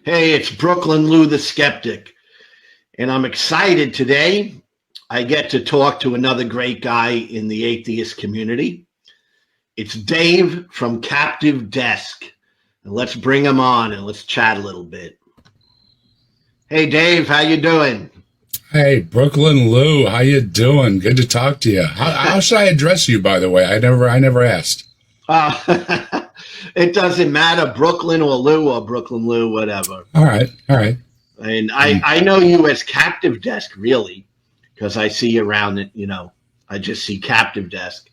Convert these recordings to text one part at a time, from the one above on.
Hey, it's Brooklyn Lou the Skeptic, and I'm excited today. I get to talk to another great guy in the atheist community. It's Dave from Captive Desk. And let's bring him on and let's chat a little bit. Hey, Dave, how you doing? Hey, Brooklyn Lou, how you doing? Good to talk to you. How should I address you, by the way? I never asked. It doesn't matter, Brooklyn or Lou or Brooklyn Lou, whatever. All right. And I know you as Captive Desk, really, because I see you around it, I just see Captive Desk.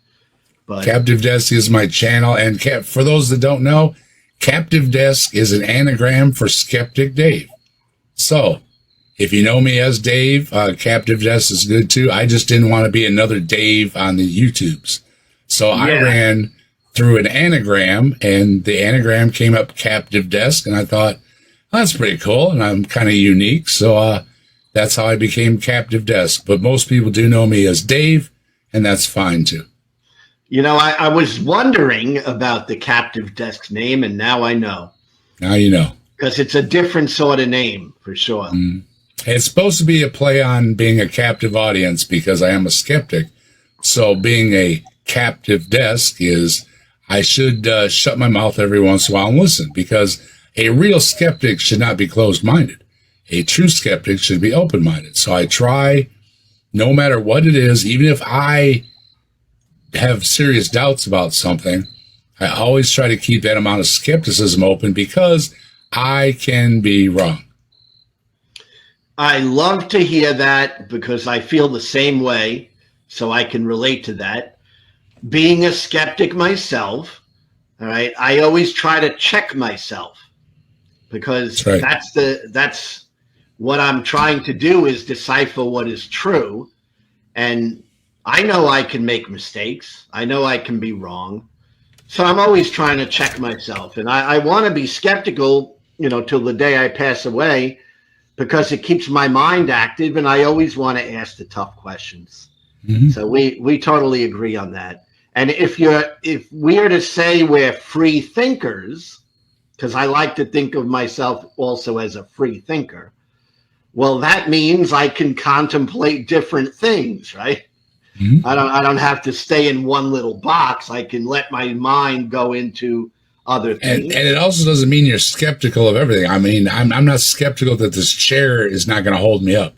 But Captive Desk is my channel, and for those that don't know, Captive Desk is an anagram for Skeptic Dave. So, if you know me as Dave, Captive Desk is good too. I just didn't want to be another Dave on the YouTubes. So I ran through an anagram, and the anagram came up Captive Desk, and I thought, that's pretty cool, and I'm kind of unique. So that's how I became Captive Desk. But most people do know me as Dave, and that's fine too. I was wondering about the Captive Desk name, and now I know. Now you know. Because it's a different sort of name, for sure. It's supposed to be a play on being a captive audience because I am a skeptic. So being a captive desk is I should shut my mouth every once in a while and listen, because a real skeptic should not be closed-minded. A true skeptic should be open-minded. So I try, no matter what it is, even if I have serious doubts about something, I always try to keep that amount of skepticism open because I can be wrong. I love to hear that because I feel the same way, so I can relate to that. Being a skeptic myself, all right, I always try to check myself because that's what I'm trying to do, is decipher what is true. And I know I can make mistakes. I know I can be wrong. So I'm always trying to check myself. And I want to be skeptical, till the day I pass away, because it keeps my mind active, and I always want to ask the tough questions. So we totally agree on that. And if we are to say we're free thinkers, because I like to think of myself also as a free thinker, well, that means I can contemplate different things, right? I don't have to stay in one little box. I can let my mind go into other things. And it also doesn't mean you're skeptical of everything. I mean, I'm not skeptical that this chair is not going to hold me up.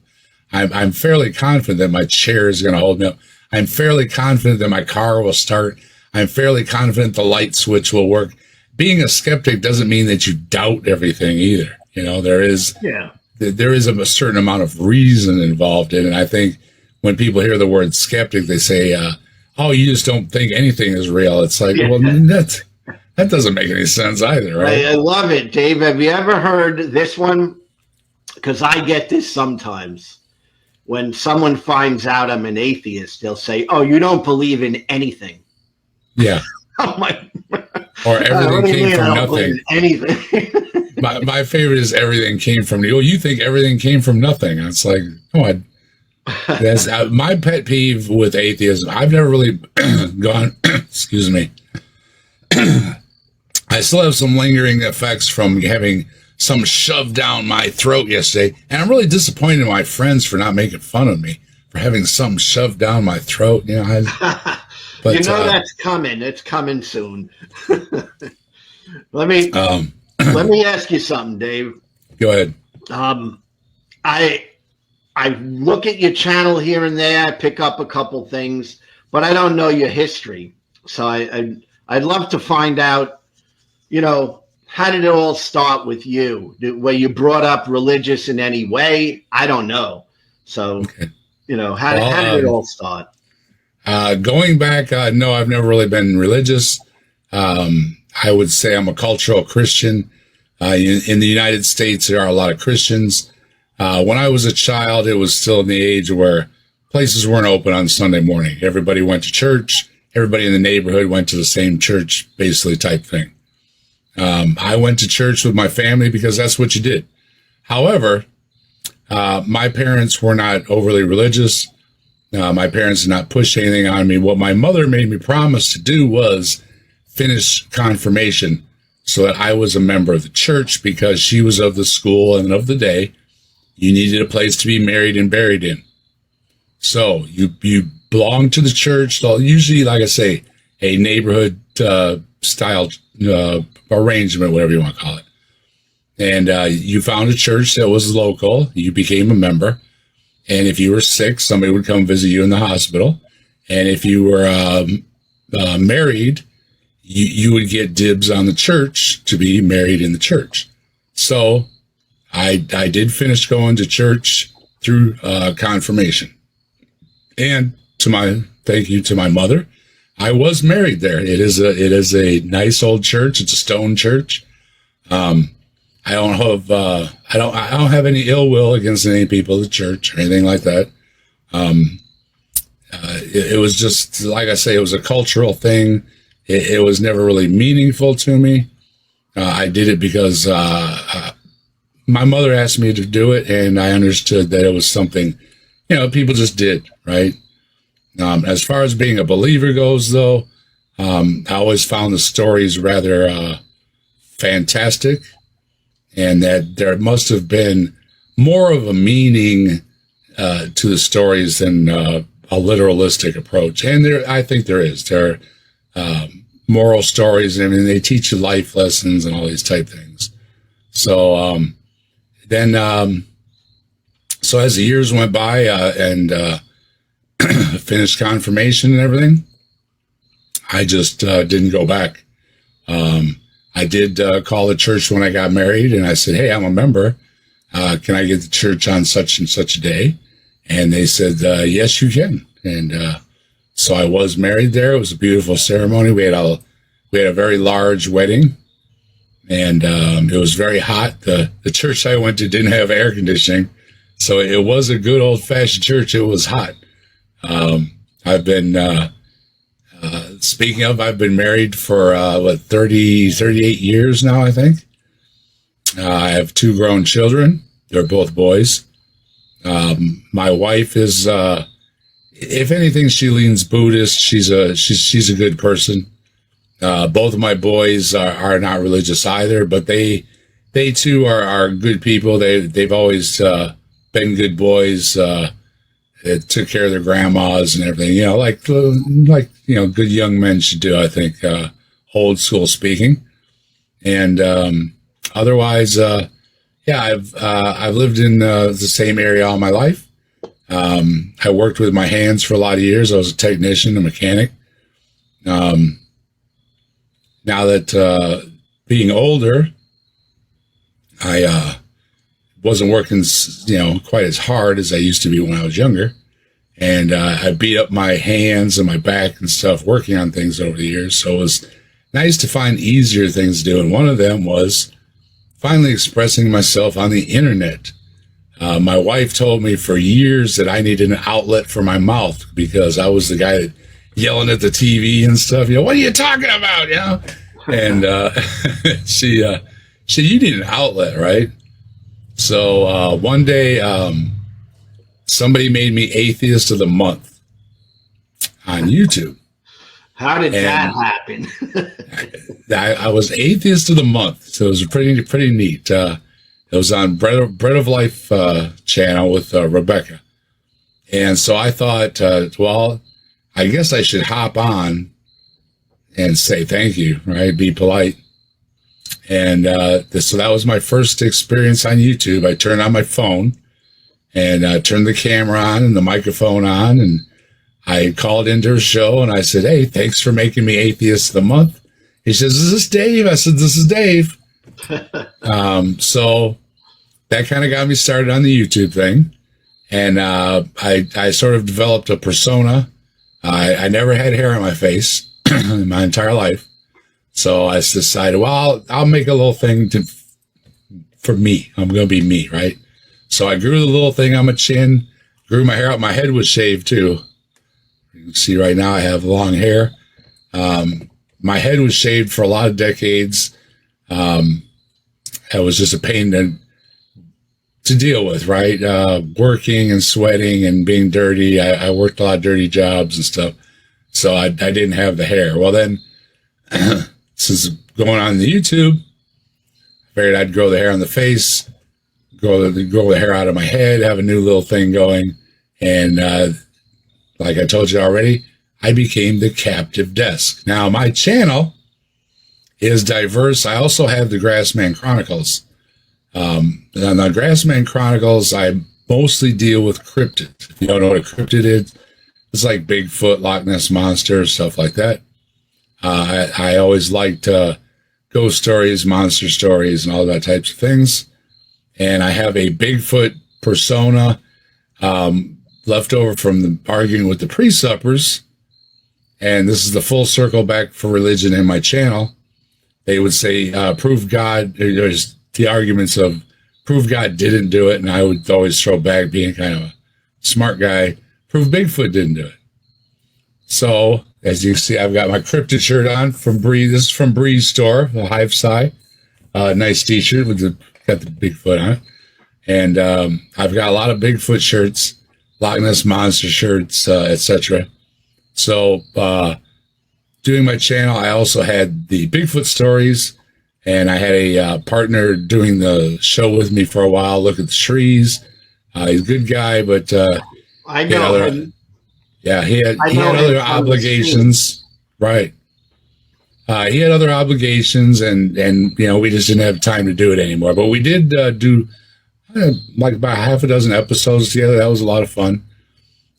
I'm fairly confident that my chair is going to hold me up. I'm fairly confident that my car will start. I'm fairly confident the light switch will work. Being a skeptic doesn't mean that you doubt everything either. There is a certain amount of reason involved in it. And I think when people hear the word skeptic, they say, oh, you just don't think anything is real. It's like, well, that doesn't make any sense either, right? I love it, Dave. Have you ever heard this one? Because I get this sometimes. When someone finds out I'm an atheist, they'll say, oh, you don't believe in anything. Yeah. Oh, my. Or everything came from nothing. Anything. my favorite is everything came from you. Oh, you think everything came from nothing. And it's like, oh, that's my pet peeve with atheism. I've never really gone, excuse me. I still have some lingering effects from having some shoved down my throat yesterday. And I'm really disappointed in my friends for not making fun of me for having some shoved down my throat. But, that's coming. It's coming soon. Let me ask you something, Dave. Go ahead. I look at your channel here and there. I pick up a couple things, but I don't know your history. So I'd love to find out, how did it all start with you? Were you brought up religious in any way? I don't know. So, how did it all start? Going back, no, I've never really been religious. I would say I'm a cultural Christian. In the United States, there are a lot of Christians. When I was a child, it was still in the age where places weren't open on Sunday morning. Everybody went to church. Everybody in the neighborhood went to the same church, basically type thing. I went to church with my family because that's what you did. However, my parents were not overly religious. My parents did not push anything on me. What my mother made me promise to do was finish confirmation so that I was a member of the church because she was of the school and of the day. You needed a place to be married and buried in. So you belong to the church. So usually, like I say, a neighborhood style arrangement, whatever you want to call it. And you found a church that was local. You became a member. And if you were sick, somebody would come visit you in the hospital. And if you were married, you would get dibs on the church to be married in the church. So I did finish going to church through confirmation. And thank you to my mother, I was married there. It is a nice old church. It's a stone church. I don't have any ill will against any people at the church or anything like that. It was just, like I say, it was a cultural thing. It was never really meaningful to me. I did it because my mother asked me to do it, and I understood that it was something, people just did, right? As far as being a believer goes, though, I always found the stories rather fantastic, and that there must have been more of a meaning to the stories than a literalistic approach. And I think there is. There are moral stories, and they teach you life lessons and all these type things. So so as the years went by and finished confirmation and everything, I just didn't go back. I did call the church when I got married, and I said, "Hey, I'm a member. Can I get to church on such and such a day?" And they said, "Yes, you can." And so I was married there. It was a beautiful ceremony. We had a very large wedding, and it was very hot. The church I went to didn't have air conditioning, so it was a good old-fashioned church. It was hot. I've been speaking of, I've been married for 38 years now, I think. I have 2 grown children. They're both boys. My wife is, if anything, she leans Buddhist. She's a good person. Both of my boys are not religious either, but they too are good people. They've always been good boys. They took care of their grandmas and everything, like good young men should do, I think, old school speaking. And otherwise, I've lived in the same area all my life. I worked with my hands for a lot of years. I was a technician, a mechanic. Now that being older, I wasn't working, quite as hard as I used to be when I was younger. And I beat up my hands and my back and stuff working on things over the years. So it was nice to find easier things to do. And one of them was finally expressing myself on the internet. My wife told me for years that I needed an outlet for my mouth because I was the guy that yelling at the TV and stuff. What are you talking about? And she said, "You need an outlet, right?" So one day, somebody made me Atheist of the Month on YouTube. How did that happen? I was Atheist of the Month, so it was pretty neat. It was on Bread of Life channel with Rebecca. And so I thought, I guess I should hop on and say thank you, right? Be polite. And so that was my first experience on YouTube. I turned on my phone and turned the camera on and the microphone on, and I called into her show and I said, "Hey, thanks for making me Atheist of the Month." He says, "Is this Dave?" I said, "This is Dave." So that kind of got me started on the YouTube thing. And I sort of developed a persona. I never had hair on my face in my entire life. So I decided, I'll make a little thing for me. I'm going to be me, right? So I grew the little thing on my chin, grew my hair out. My head was shaved too. You can see right now I have long hair. My head was shaved for a lot of decades. It was just a pain to deal with, right? Working and sweating and being dirty. I worked a lot of dirty jobs and stuff. So I didn't have the hair. Well, then, this is going on the YouTube. I figured I'd grow the hair on the face, grow the hair out of my head, have a new little thing going. And like I told you already, I became the Captive Desk. Now, my channel is diverse. I also have the Grassman Chronicles. On the Grassman Chronicles, I mostly deal with cryptids. If you don't know what a cryptid is, it's like Bigfoot, Loch Ness Monster, stuff like that. I always liked ghost stories, monster stories, and all that types of things. And I have a Bigfoot persona left over from the arguing with the pre-suppers. And this is the full circle back for religion in my channel. They would say, prove God, there's the arguments of prove God didn't do it. And I would always throw back, being kind of a smart guy, prove Bigfoot didn't do it. So, as you see, I've got my cryptid shirt on from Bree. This is from Bree's store, the Hive Psi. Nice t-shirt got the Bigfoot on it. And I've got a lot of Bigfoot shirts, Loch Ness Monster shirts, etc. So, doing my channel, I also had the Bigfoot stories, and I had a partner doing the show with me for a while, look at the trees. He's a good guy, but I know. He had other obligations, right? He had other obligations, and we just didn't have time to do it anymore. But we did do like about half a dozen episodes together. That was a lot of fun.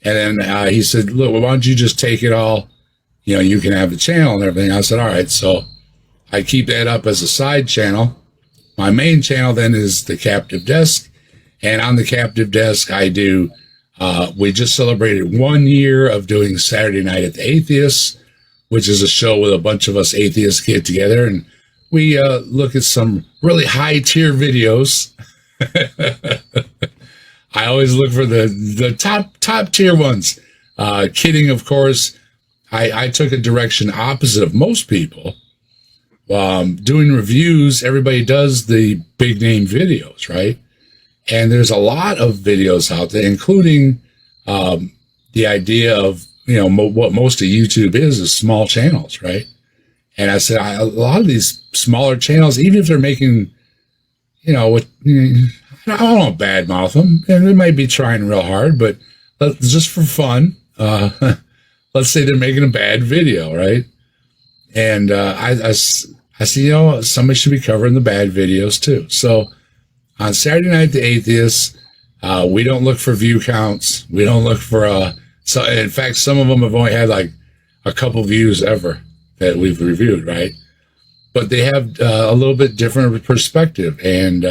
And then he said, "Look, why don't you just take it all? You can have the channel and everything." I said, "All right." So I keep that up as a side channel. My main channel then is the Captive Desk, and on the Captive Desk, I do. We just celebrated 1 year of doing Saturday Night at the Atheists, which is a show with a bunch of us atheists get together, and we look at some really high tier videos. I always look for the top tier ones. Kidding, of course. I took a direction opposite of most people. Doing reviews, everybody does the big name videos, right? And there's a lot of videos out there, including the idea of, what most of YouTube is small channels, right? And I said, a lot of these smaller channels, even if they're making, I don't want to badmouth them. And they might be trying real hard, but just for fun, let's say they're making a bad video, right? And I see, somebody should be covering the bad videos too. So on Saturday Night the Atheists, we don't look for view counts. We don't look for so in fact, some of them have only had like a couple views ever that we've reviewed, right? But they have a little bit different perspective, and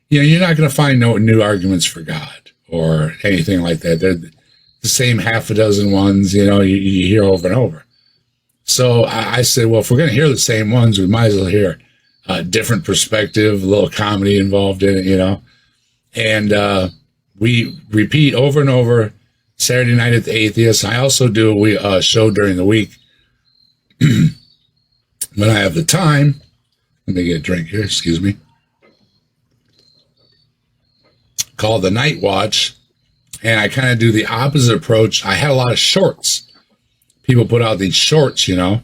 you're not going to find no new arguments for God or anything like that. They're the same half a dozen ones, you hear over and over. So I said, well, if we're going to hear the same ones, we might as well hear a different perspective, a little comedy involved in it, And we repeat over and over Saturday Night at the Atheists. I also do a show during the week when I have the time. Let me get a drink here, excuse me. Called The Night Watch. And I kind of do the opposite approach. I had a lot of shorts. People put out these shorts, and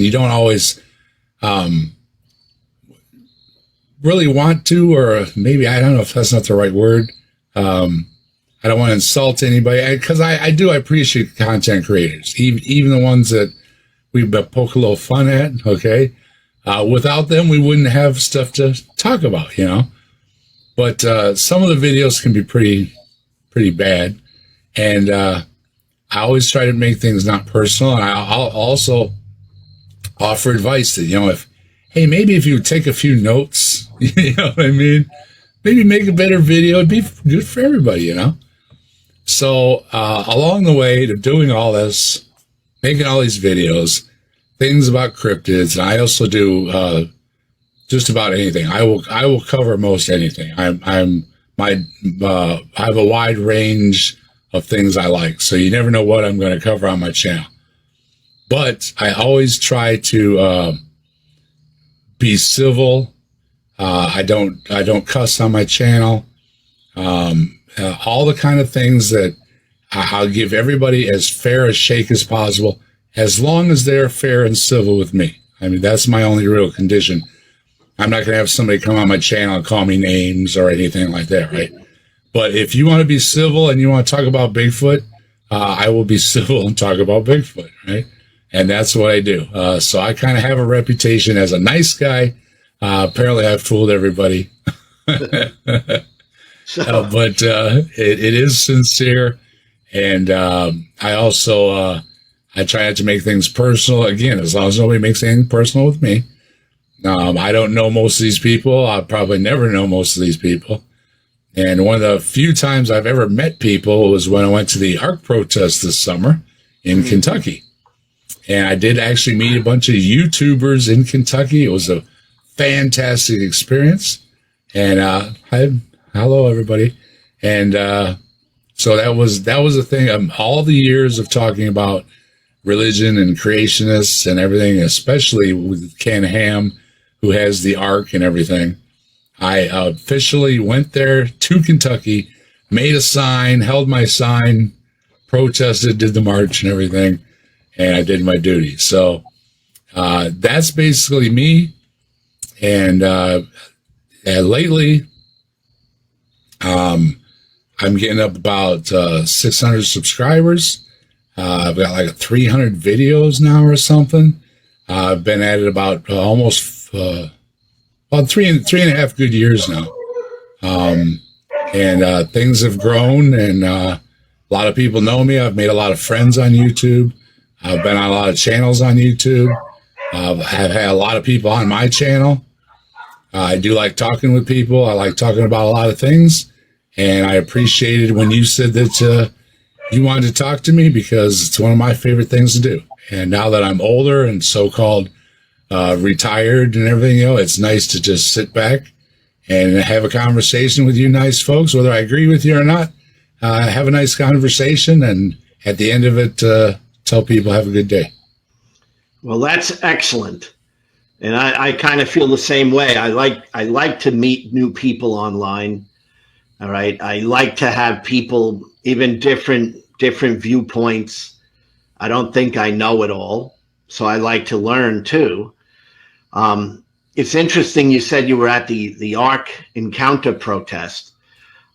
you don't always really want to, or maybe, I don't know if that's not the right word. I don't want to insult anybody, because I appreciate content creators, even the ones that we poke a little fun at, okay? Without them, we wouldn't have stuff to talk about, But some of the videos can be pretty bad, and I always try to make things not personal, and I'll also offer advice that, maybe if you take a few notes, you know what I mean? Maybe make a better video. It'd be good for everybody, So along the way to doing all this, making all these videos, things about cryptids, and I also do just about anything. I will cover most anything. I have a wide range of things I like, so you never know what I'm going to cover on my channel. But I always try to be civil. I don't cuss on my channel. All the kind of things that I'll give everybody as fair a shake as possible, as long as they're fair and civil with me. I mean, that's my only real condition. I'm not going to have somebody come on my channel and call me names or anything like that, right? But if you want to be civil and you want to talk about Bigfoot, I will be civil and talk about Bigfoot, right? And that's what I do. So I kind of have a reputation as a nice guy. Apparently, I've fooled everybody. But it is sincere. And I also I try not to make things personal. Again, as long as nobody makes anything personal with me. I don't know most of these people. I'll probably never know most of these people. And one of the few times I've ever met people was when I went to the Ark protest this summer in Kentucky. And I did actually meet a bunch of YouTubers in Kentucky. It was a fantastic experience. And hello, everybody. And so that was the thing. All the years of talking about religion and creationists and everything, especially with Ken Ham, who has the Ark and everything. I officially went there to Kentucky, made a sign, held my sign, protested, did the march and everything, and I did my duty. So that's basically me. And lately, I'm getting up about 600 subscribers. I've got like 300 videos now or something. I've been at it about almost about three and a half good years now. And things have grown, and a lot of people know me. I've made a lot of friends on YouTube. I've been on a lot of channels on YouTube. I've had a lot of people on my channel. I do like talking with people. I like talking about a lot of things. And I appreciated when you said that you wanted to talk to me, because it's one of my favorite things to do. And now that I'm older and so-called retired and everything, it's nice to just sit back and have a conversation with you nice folks, whether I agree with you or not. Have a nice conversation, and at the end of it, tell people have a good day. Well, that's excellent. And I kind of feel the same way. I like to meet new people online. All right. I like to have people, even different viewpoints. I don't think I know it all, so I like to learn too. It's interesting you said you were at the Ark Encounter Protest.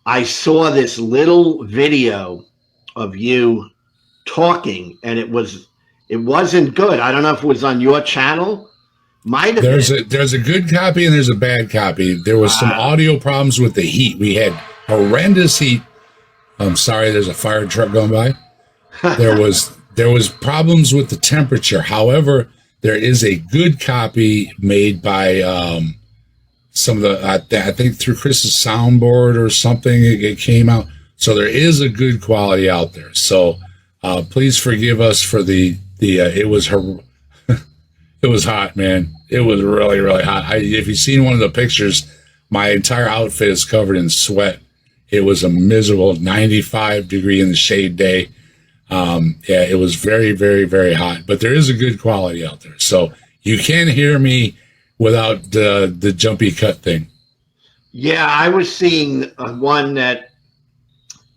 I saw this little video of you talking, and it wasn't good. I don't know if it was on your channel. Might have been. There's a good copy and there's a bad copy. There was some audio problems with the heat. We had horrendous heat. I'm sorry, there's a fire truck going by. There was problems with the temperature. However, there is a good copy made by some of the, I think through Chris's soundboard or something, it came out. So there is a good quality out there. So please forgive us for it was hot, man. It was really, really hot. If you've seen one of the pictures, my entire outfit is covered in sweat. It was a miserable 95 degree in the shade day. It was very, very, very hot, but there is a good quality out there. So you can hear me without the jumpy cut thing. Yeah, I was seeing one that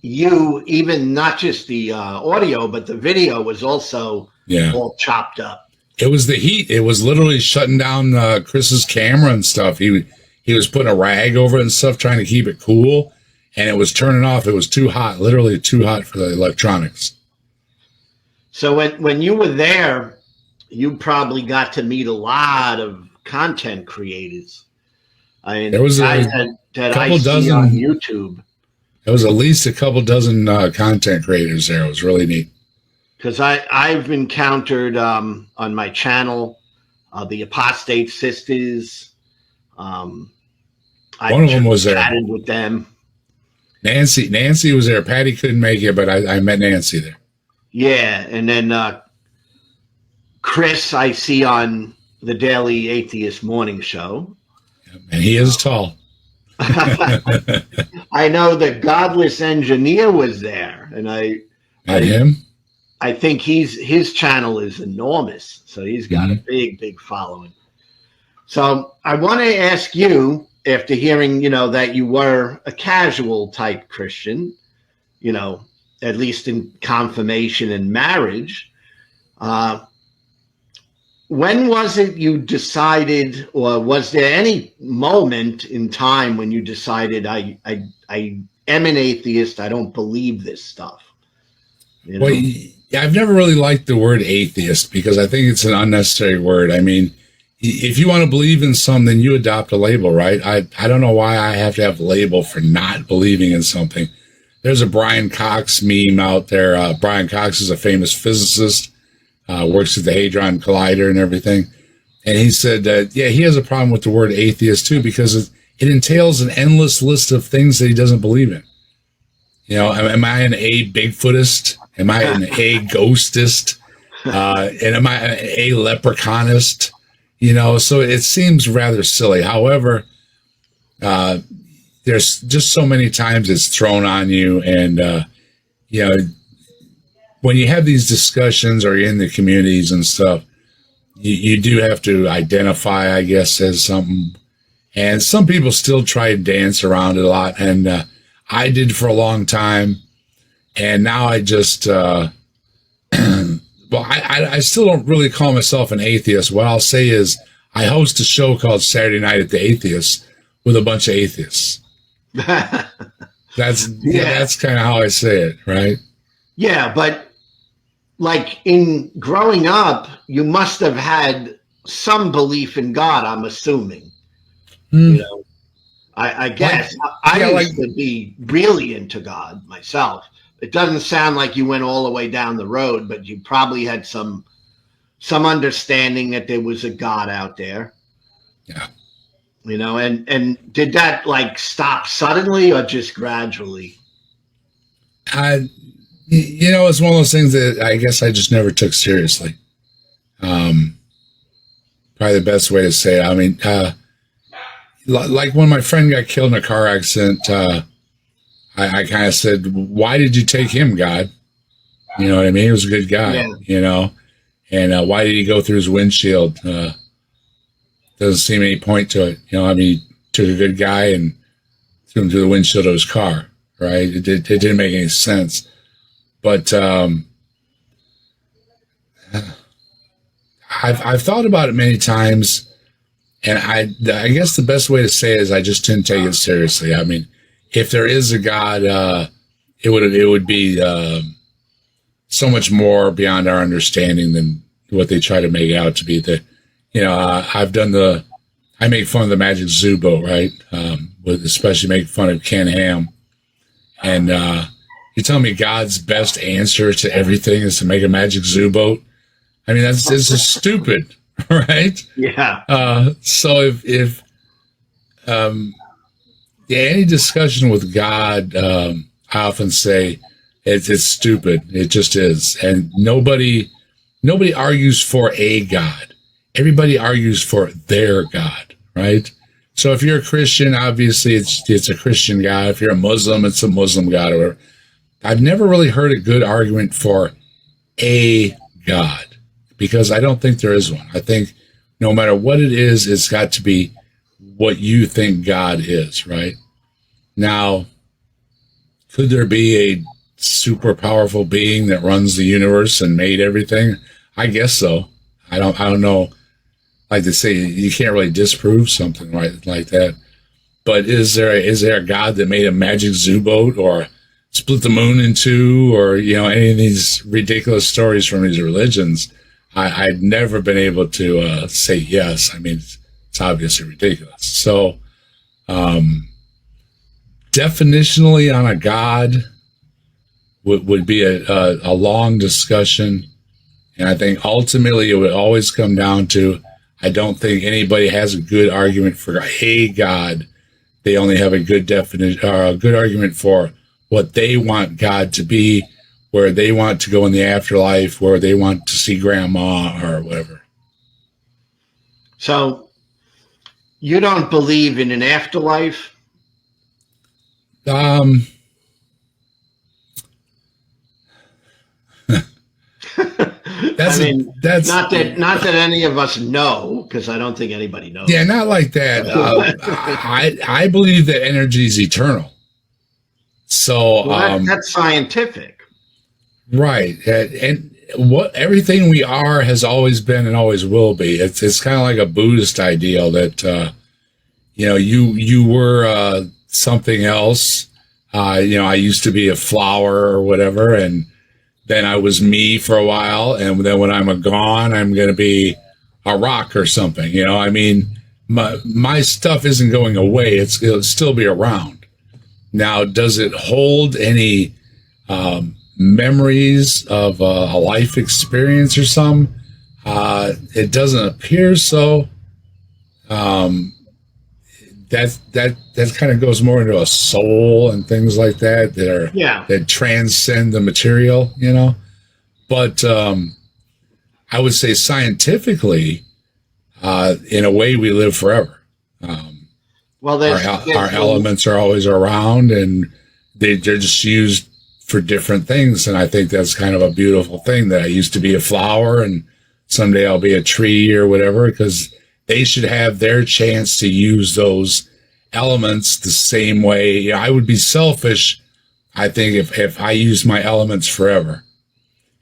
you, even not just the audio, but the video was also all chopped up. It was the heat. It was literally shutting down Chris's camera and stuff. He was putting a rag over it and stuff, trying to keep it cool, and it was turning off. It was too hot, literally too hot for the electronics. So when you were there, you probably got to meet a lot of content creators. I mean, there was I see on YouTube. There was at least a couple dozen content creators there. It was really neat. Because I've encountered on my channel the Apostate Sisters. One of them was there. Chatted with them. Nancy was there. Patty couldn't make it, but I met Nancy there. Yeah, and then Chris I see on the Daily Atheist Morning Show. And he is tall. I know the Godless Engineer was there, and him? I think his channel is enormous, so he's got a big following. So I want to ask you, after hearing, that you were a casual type Christian, at least in confirmation and marriage, when was it you decided, or was there any moment in time when you decided, I am an atheist, I don't believe this stuff? You know? Well, yeah, I've never really liked the word atheist because I think it's an unnecessary word. I mean, if you want to believe in something, you adopt a label, right? I don't know why I have to have a label for not believing in something. There's a Brian Cox meme out there. Brian Cox is a famous physicist, works at the Hadron Collider and everything. And he said that, yeah, he has a problem with the word atheist too, because it entails an endless list of things that he doesn't believe in. You know, am I an A Bigfootist? Am I an A ghostist? And am I an A leprechaunist? You know, so it seems rather silly. However, there's just so many times it's thrown on you. And, you know, when you have these discussions or you're in the communities and stuff, you do have to identify, I guess, as something. And some people still try to dance around it a lot. And I did for a long time. And now I just, well, I still don't really call myself an atheist. What I'll say is I host a show called Saturday Night at the Atheists with a bunch of atheists. That's kind of how I say it, right? Yeah, but like in growing up, you must have had some belief in God, I'm assuming. You know, I guess I used to be really into God myself. It doesn't sound like you went all the way down the road, but you probably had some understanding that there was a God out there. Yeah. You know, and did that like stop suddenly or just gradually? You know, it's one of those things that I guess I just never took seriously. Probably the best way to say it. I mean, like when my friend got killed in a car accident, I kind of said, why did you take him, God? You know what I mean? He was a good guy, you know? And why did he go through his windshield? Doesn't seem any point to it. You know, I mean, he took a good guy and threw him through the windshield of his car, right? It didn't make any sense. But I've thought about it many times, and I guess the best way to say it is I just didn't take it seriously. I mean, if there is a God, it would be so much more beyond our understanding than what they try to make out to be. You know, I make fun of the Magic Zoo boat, right? With especially make fun of Ken Ham. And you tell me God's best answer to everything is to make a Magic Zoo boat? I mean, that's just stupid, right? Yeah. So if any discussion with God, I often say it's stupid. It just is. And nobody argues for a God. Everybody argues for their God, right? So if you're a Christian, obviously it's a Christian God. If you're a Muslim, it's a Muslim God. Or I've never really heard a good argument for a God because I don't think there is one. I think no matter what it is, it's got to be what you think God is, right? Now, could there be a super powerful being that runs the universe and made everything? I guess so. I don't know. Like they say, you can't really disprove something like that. But is there a God that made a Magic Zoo boat or split the moon in two or, you know, any of these ridiculous stories from these religions? I'd never been able to say yes. I mean, it's obviously ridiculous. So, definitionally on a God would be a long discussion. And I think ultimately it would always come down to, I don't think anybody has a good argument for a God. They only have a good definition or a good argument for what they want God to be, where they want to go in the afterlife, where they want to see grandma or whatever. So you don't believe in an afterlife? That's not that any of us know, because I don't think anybody knows. Yeah, not like that. I believe that energy is eternal. So that's scientific, right? And what everything we are has always been and always will be. It's kind of like a Buddhist ideal that you were something else. I used to be a flower or whatever, and then I was me for a while, and then when I'm gone, I'm going to be a rock or something. I mean, my stuff isn't going away. It'll still be around. Now, does it hold any memories of a life experience or some? It doesn't appear so. That kind of goes more into a soul and things like that that transcend the material, But I would say scientifically, in a way, we live forever. Well, our elements are always around, and they're just used for different things. And I think that's kind of a beautiful thing, that I used to be a flower and someday I'll be a tree or whatever, because they should have their chance to use those elements the same way. I would be selfish, I think, if I used my elements forever.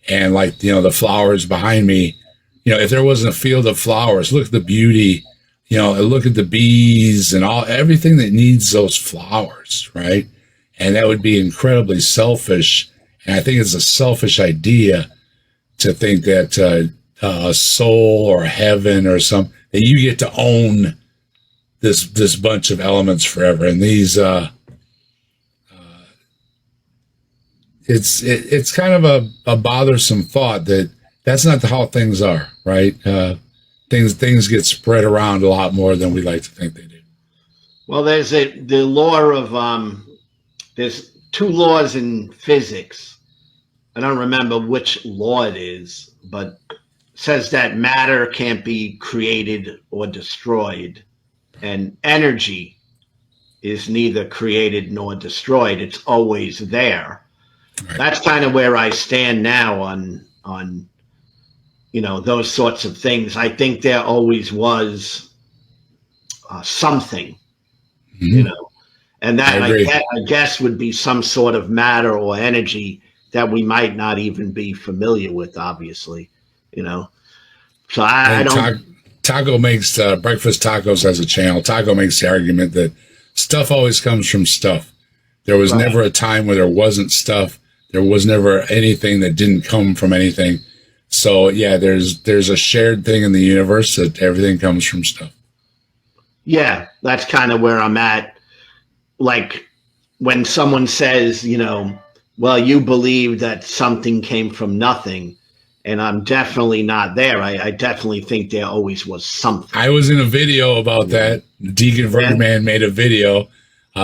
And like, the flowers behind me, if there wasn't a field of flowers, look at the beauty, look at the bees and everything that needs those flowers, right? And that would be incredibly selfish. And I think it's a selfish idea to think that a soul or heaven or something, that you get to own this bunch of elements forever. And these, it's kind of a bothersome thought that's not how things are, right? Things get spread around a lot more than we like to think they do. Well, there's the law of there's two laws in physics. I don't remember which law it is, but it says that matter can't be created or destroyed, and energy is neither created nor destroyed. It's always there. Right. That's kind of where I stand now on those sorts of things. I think there always was something, and that I guess would be some sort of matter or energy that we might not even be familiar with, obviously, So I don't. Taco makes Breakfast Tacos has a channel. Taco makes the argument that stuff always comes from stuff. There was never a time where there wasn't stuff. There was never anything that didn't come from anything. So yeah, there's a shared thing in the universe that everything comes from stuff. Yeah, that's kind of where I'm at. Like when someone says, well, you believe that something came from nothing, and I'm definitely not there. I definitely think there always was something. I was in a video about that. Deacon Verman made a video.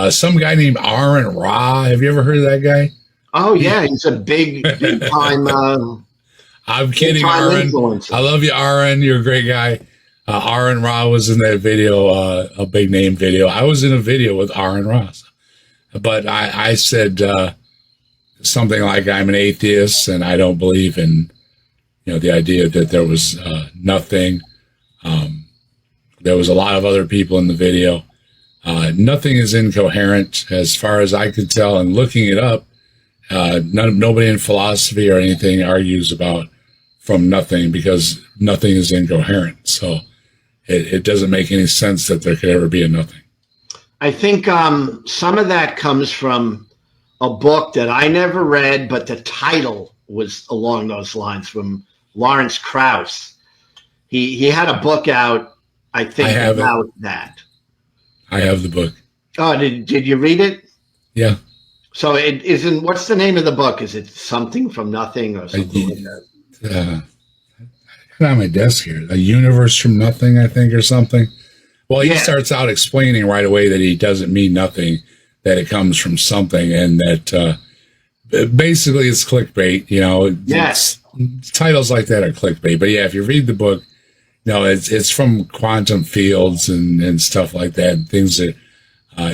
Some guy named Aaron Ra. Have you ever heard of that guy? Oh yeah, he's a big time. I'm kidding, Aaron. I love you, Aaron. You're a great guy. Aaron Ra was in that video, a big name video. I was in a video with Aaron Ra. But I said something like, I'm an atheist and I don't believe in, the idea that there was nothing. There was a lot of other people in the video. Nothing is incoherent as far as I could tell. And looking it up, nobody in philosophy or anything argues about from nothing, because nothing is incoherent. So it doesn't make any sense that there could ever be a nothing. I think some of that comes from a book that I never read, but the title was along those lines, from Lawrence Krauss. He had a book out, I think, about that. I have the book. Oh, did you read it? Yeah. So it isn't. What's the name of the book? Is it Something from Nothing or something like that? I got it on my desk here. A Universe from Nothing, I think, or something. Well, he starts out explaining right away that he doesn't mean nothing, that it comes from something, and that basically it's clickbait. Yes. Titles like that are clickbait. But yeah, if you read the book, it's from quantum fields and stuff like that, things that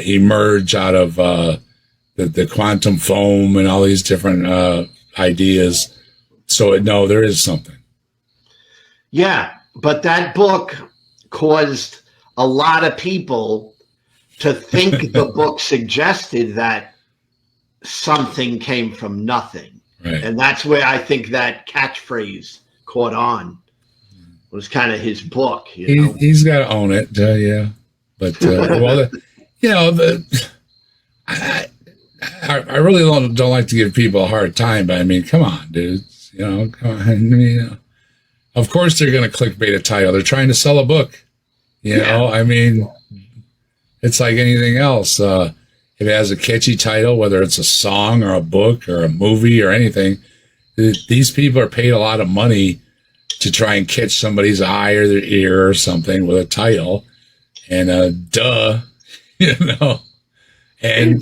emerge out of the quantum foam and all these different ideas. So there is something. Yeah, but that book caused a lot of people to think the book suggested that something came from nothing. Right. And that's where I think that catchphrase caught on. It was kind of his book, you know. He's got to own it, yeah. But well, I really don't like to give people a hard time, but I mean, come on, dudes. Come on. I mean, of course they're going to clickbait a title. They're trying to sell a book. I mean, it's like anything else. If it has a catchy title, whether it's a song or a book or a movie or anything, these people are paid a lot of money to try and catch somebody's eye or their ear or something with a title. And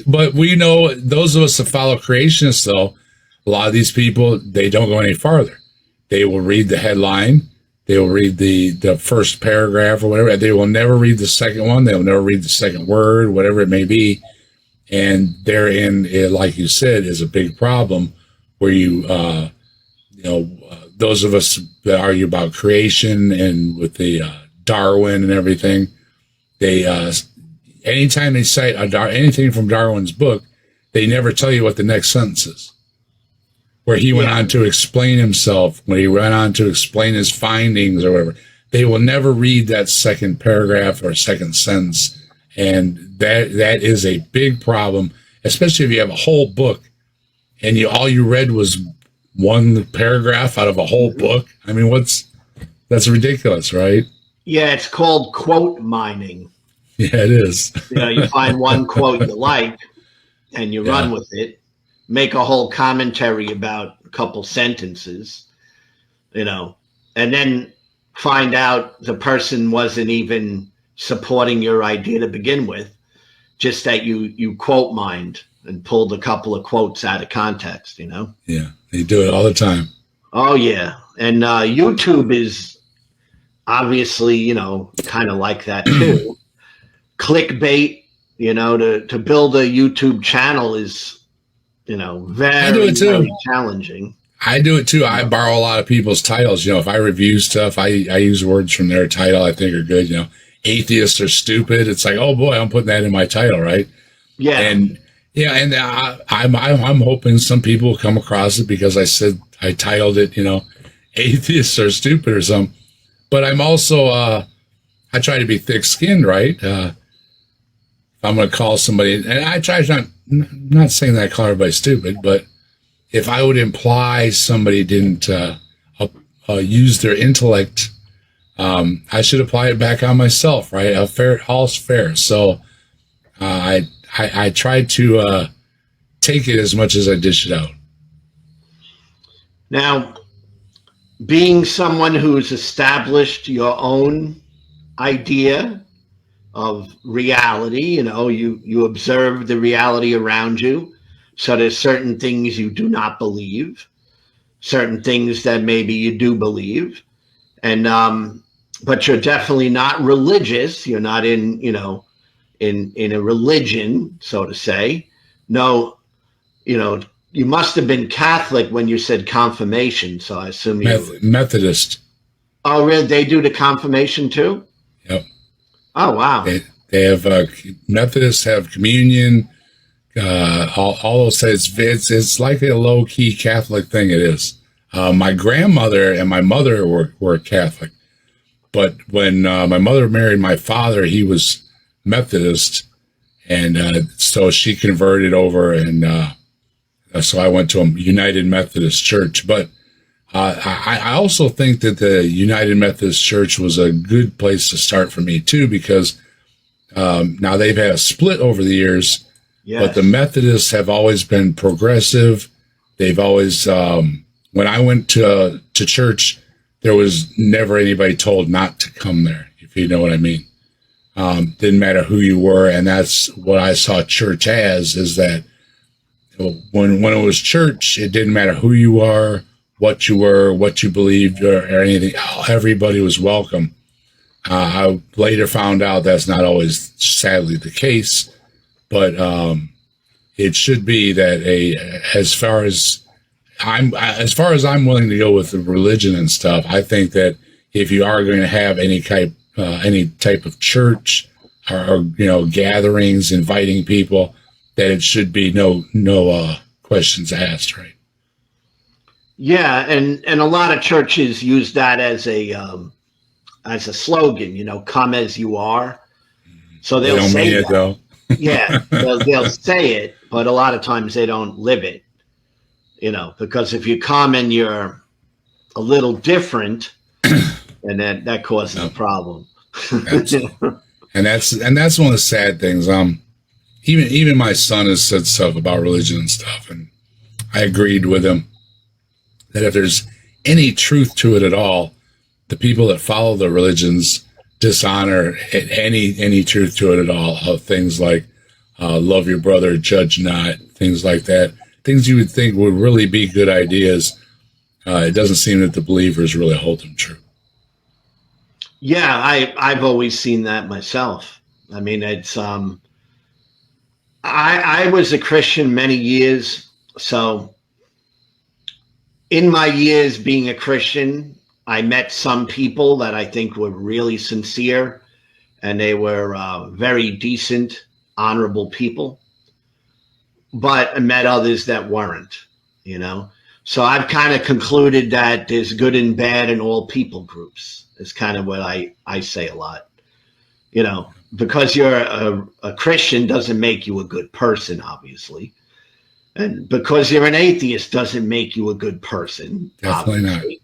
but we know, those of us that follow creationists, though, a lot of these people, they don't go any farther. They will read the headline. They will read the first paragraph or whatever. They will never read the second one. They will never read the second word, whatever it may be. And therein, like you said, is a big problem where those of us that argue about creation and with the Darwin and everything, they anytime they cite anything from Darwin's book, they never tell you what the next sentence is. Where he went on to explain himself, when he went on to explain his findings or whatever, they will never read that second paragraph or second sentence. And that is a big problem, especially if you have a whole book and all you read was one paragraph out of a whole book. I mean, that's ridiculous, right? Yeah, it's called quote mining. Yeah, it is. You find one quote you like and you run with it. Make a whole commentary about a couple sentences, and then find out the person wasn't even supporting your idea to begin with, just that you quote mined and pulled a couple of quotes out of context, Yeah, they do it all the time. Oh, yeah. And YouTube is obviously, kind of like that too. Clickbait, to build a YouTube channel is, very, very challenging. I do it too. I borrow a lot of people's titles. If I review stuff, I use words from their title I think are good. Atheists are stupid. It's like, oh boy, I'm putting that in my title, right? Yeah. And I'm hoping some people will come across it because I titled it, atheists are stupid or something. But I'm also, I try to be thick-skinned, right? If I'm going to call somebody, and I try not saying that I call everybody stupid, but if I would imply somebody didn't use their intellect, I should apply it back on myself, right? All's fair. So I try to take it as much as I dish it out. Now, being someone who's established your own idea of reality, you observe the reality around you. So there's certain things you do not believe, certain things that maybe you do believe. And, but you're definitely not religious. You're not in a religion, so to say. No, you must have been Catholic when you said confirmation. So I assume Methodist. Oh, really? They do the confirmation too? Yep. Oh, wow. They have Methodists have communion, all those things. It's like a low key Catholic thing. It is. My grandmother and my mother were Catholic, but when my mother married my father, he was Methodist, and so she converted over, and so I went to a United Methodist Church. But I also think that the United Methodist Church was a good place to start for me too, because now they've had a split over the years, yes. But the Methodists have always been progressive. They've always, when I went to church, there was never anybody told not to come there, if you know what I mean. Didn't matter who you were, and that's what I saw church as, is that when it was church, it didn't matter who you are, what you were, what you believed, or anything. Everybody was welcome. I later found out that's not always, sadly, the case, but it should be that as far as I'm willing to go with the religion and stuff, I think that if you are going to have any type of church or gatherings, inviting people, that it should be no questions asked, right? Yeah, and a lot of churches use that as a slogan, come as you are. So They they'll don't mean say it that. though. Yeah, they'll say it, but a lot of times they don't live it, because if you come and you're a little different, and that causes a Yep, problem. absolutely. And that's one of the sad things. Even my son has said stuff about religion and stuff, and I agreed with him that if there's any truth to it at all, the people that follow the religions dishonor any truth to it at all. Of things like love your brother, judge not, things like that. Things you would think would really be good ideas. It doesn't seem that the believers really hold them true. Yeah, I've always seen that myself. I mean, it's I was a Christian many years, so in my years being a Christian, I met some people that I think were really sincere, and they were very decent, honorable people. But I met others that weren't. So I've kind of concluded that there's good and bad in all people groups. Is kind of what I say a lot. Because you're a Christian doesn't make you a good person, obviously. And because you're an atheist doesn't make you a good person. Definitely Obviously.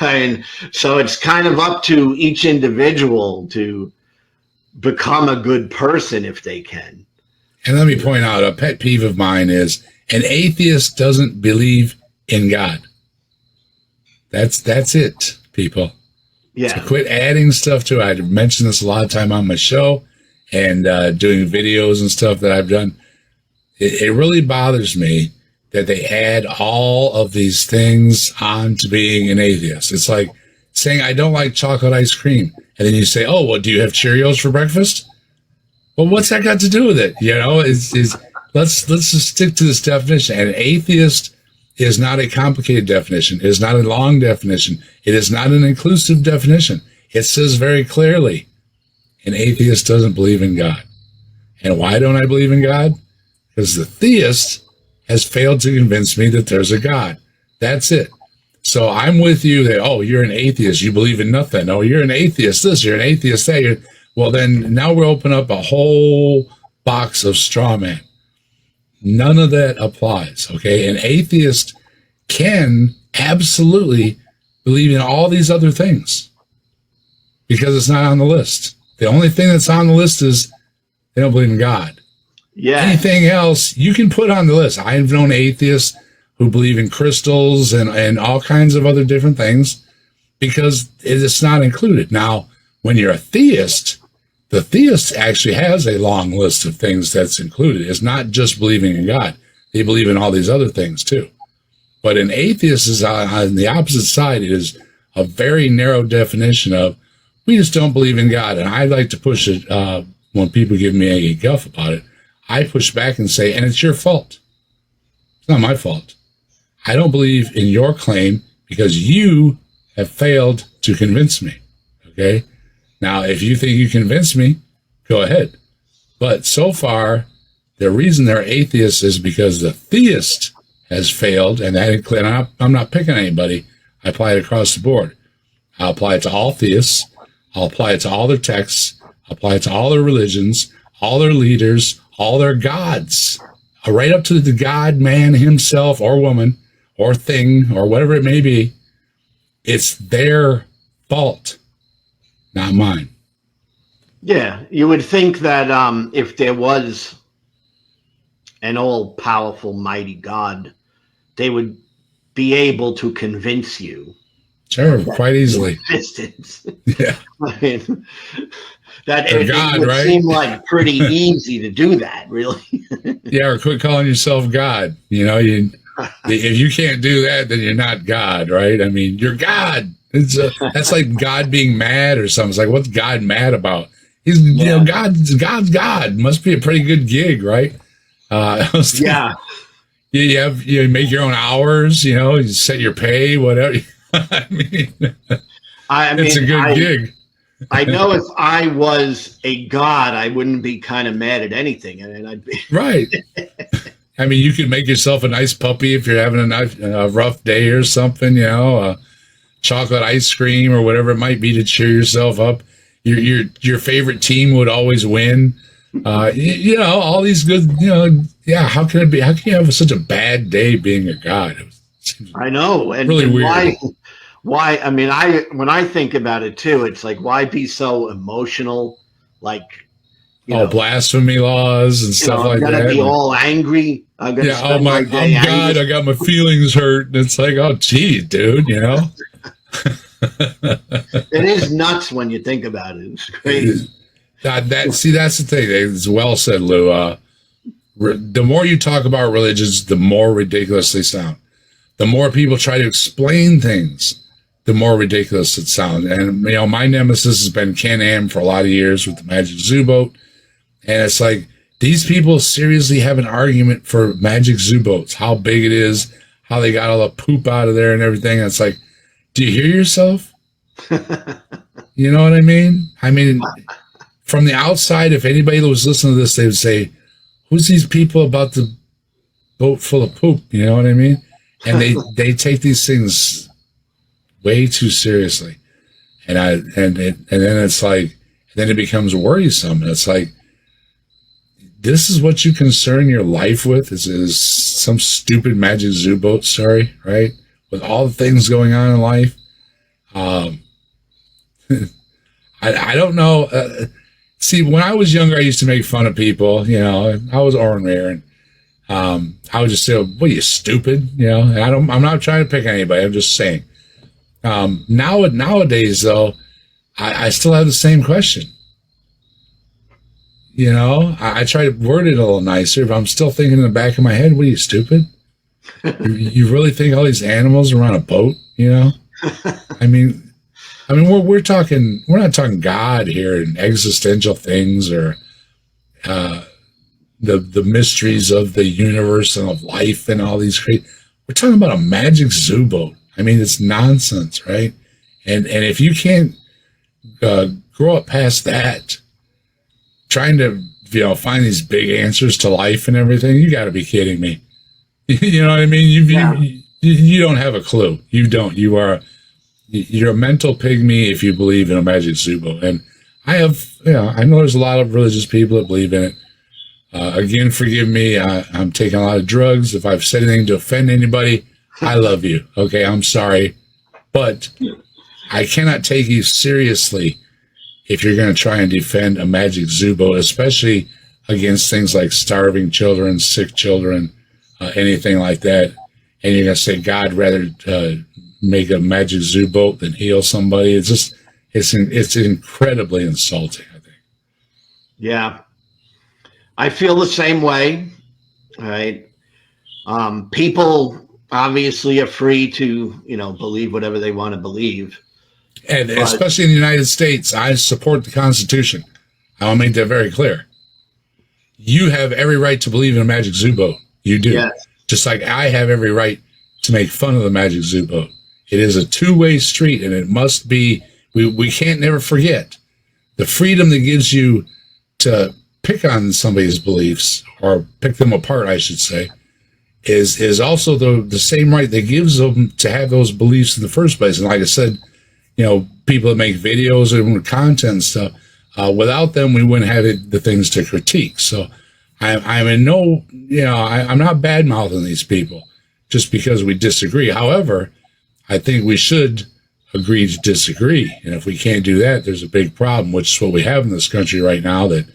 And so it's kind of up to each individual to become a good person if they can. And let me point out, a pet peeve of mine is an atheist doesn't believe in God. That's it, people. Yeah. So quit adding stuff to it. I've mentioned this a lot of time on my show and doing videos and stuff that I've done. It really bothers me that they add all of these things on to being an atheist. It's like saying, I don't like chocolate ice cream. And then you say, oh, well, do you have Cheerios for breakfast? Well, what's that got to do with it? Let's just stick to this definition. An atheist is not a complicated definition. It is not a long definition. It is not an inclusive definition. It says very clearly, an atheist doesn't believe in God. And why don't I believe in God? Because the theist has failed to convince me that there's a God. That's it. So I'm with you that, oh, you're an atheist. You believe in nothing. Oh, you're an atheist this, you're an atheist that. Well, then now we're opening up a whole box of straw man. None of that applies, okay? An atheist can absolutely believe in all these other things because it's not on the list. The only thing that's on the list is they don't believe in God. Yeah. Anything else you can put on the list. I've known atheists who believe in crystals and all kinds of other different things because it's not included. Now, when you're a theist, the theist actually has a long list of things that's included. It's not just believing in God. They believe in all these other things too. But an atheist is on the opposite side. It is a very narrow definition of, we just don't believe in God. And I like to push it when people give me a guff about it. I push back and say, and it's your fault. It's not my fault. I don't believe in your claim because you have failed to convince me. Okay? Now, if you think you convinced me, go ahead. But so far, the reason they're atheists is because the theist has failed, and I'm not picking anybody. I apply it across the board. I'll apply it to all theists. I'll apply it to all their texts. I'll apply it to all their religions, all their leaders, all their gods, right up to the God man himself or woman or thing or whatever it may be. It's their fault, not mine. Yeah, you would think that if there was an all-powerful, mighty God, they would be able to convince you. Sure, quite easily. Existence. Yeah. I mean, that Or it God, would right? seem like pretty easy to do that, really. Yeah, or quit calling yourself God. If you can't do that, then you're not God, right? I mean, you're God. That's like God being mad or something. It's like, what's God mad about? He's, God's God. Must be a pretty good gig, right? Yeah. You make your own hours, you set your pay, whatever. I mean, it's a good gig. I know if I was a god, I wouldn't be kind of mad at anything. I mean, I'd be right. I mean, you could make yourself a nice puppy if you're having a rough day or something, you know, chocolate ice cream or whatever it might be to cheer yourself up. Your favorite team would always win. You know, all these good, you know, yeah. How can it be? How can you have such a bad day being a god? I know, and really and weird. why? I mean, when I think about it too, it's like, why be so emotional? Like, you Oh, know, blasphemy laws and stuff I'm like gonna that. be all angry. I'm gonna Yeah. Oh spend my my, day I'm God. angry. I got my feelings hurt, and it's like, oh, gee, dude, you know. It is nuts when you think about it. It's crazy. See, that's the thing. It's well said, Lou. The more you talk about religions, the more ridiculous they sound. The more people try to explain things, the more ridiculous it sounds. And, you know, my nemesis has been Ken Ham for a lot of years with the Magic Zoo Boat. And it's like, these people seriously have an argument for Magic Zoo Boats, how big it is, how they got all the poop out of there and everything. And it's like, do you hear yourself? You know what I mean? I mean, from the outside, if anybody that was listening to this, they would say, who's these people about the boat full of poop? You know what I mean? And they take these things way too seriously. And then it's like, then it becomes worrisome. And it's like, this is what you concern your life with is some stupid Magic Zoo Boat story, right? With all the things going on in life. I don't know. See, when I was younger, I used to make fun of people. You know, I was ornery, and I would just say, "What are you, stupid?" You know, and I'm not trying to pick anybody. I'm just saying. Nowadays, though, I still have the same question. You know, I try to word it a little nicer, but I'm still thinking in the back of my head, "What are you, stupid? You really think all these animals are on a boat?" You know, I mean. We're talking. We're not talking God here and existential things or the mysteries of the universe and of life and all these crazy. We're talking about a Magic Zoo Boat. I mean, it's nonsense, right? And if you can't grow up past that, trying to find these big answers to life and everything, you got to be kidding me. You know what I mean? You don't have a clue. You don't. You're a mental pygmy if you believe in a Magic Zoo Boat. And I know there's a lot of religious people that believe in it. Again, forgive me. I'm taking a lot of drugs. If I've said anything to offend anybody, I love you. Okay, I'm sorry. But I cannot take you seriously if you're going to try and defend a Magic Zoo Boat, especially against things like starving children, sick children, anything like that. And you're going to say God rather make a Magic Zoo Boat than heal somebody. It's incredibly insulting, I think. Yeah, I feel the same way. Right. People obviously are free to, believe whatever they want to believe. And especially in the United States, I support the Constitution. I'll make that very clear. You have every right to believe in a Magic Zoo Boat. You do. Yes. Just like I have every right to make fun of the Magic Zoo Boat. It is a two-way street, and it must be, we can't never forget the freedom that gives you to pick on somebody's beliefs, or pick them apart, I should say, is also the same right that gives them to have those beliefs in the first place. And like I said, people that make videos and content and stuff, without them, we wouldn't have the things to critique. So I'm in no, I'm not bad-mouthing these people just because we disagree. However, I think we should agree to disagree. And if we can't do that, there's a big problem, which is what we have in this country right now, that,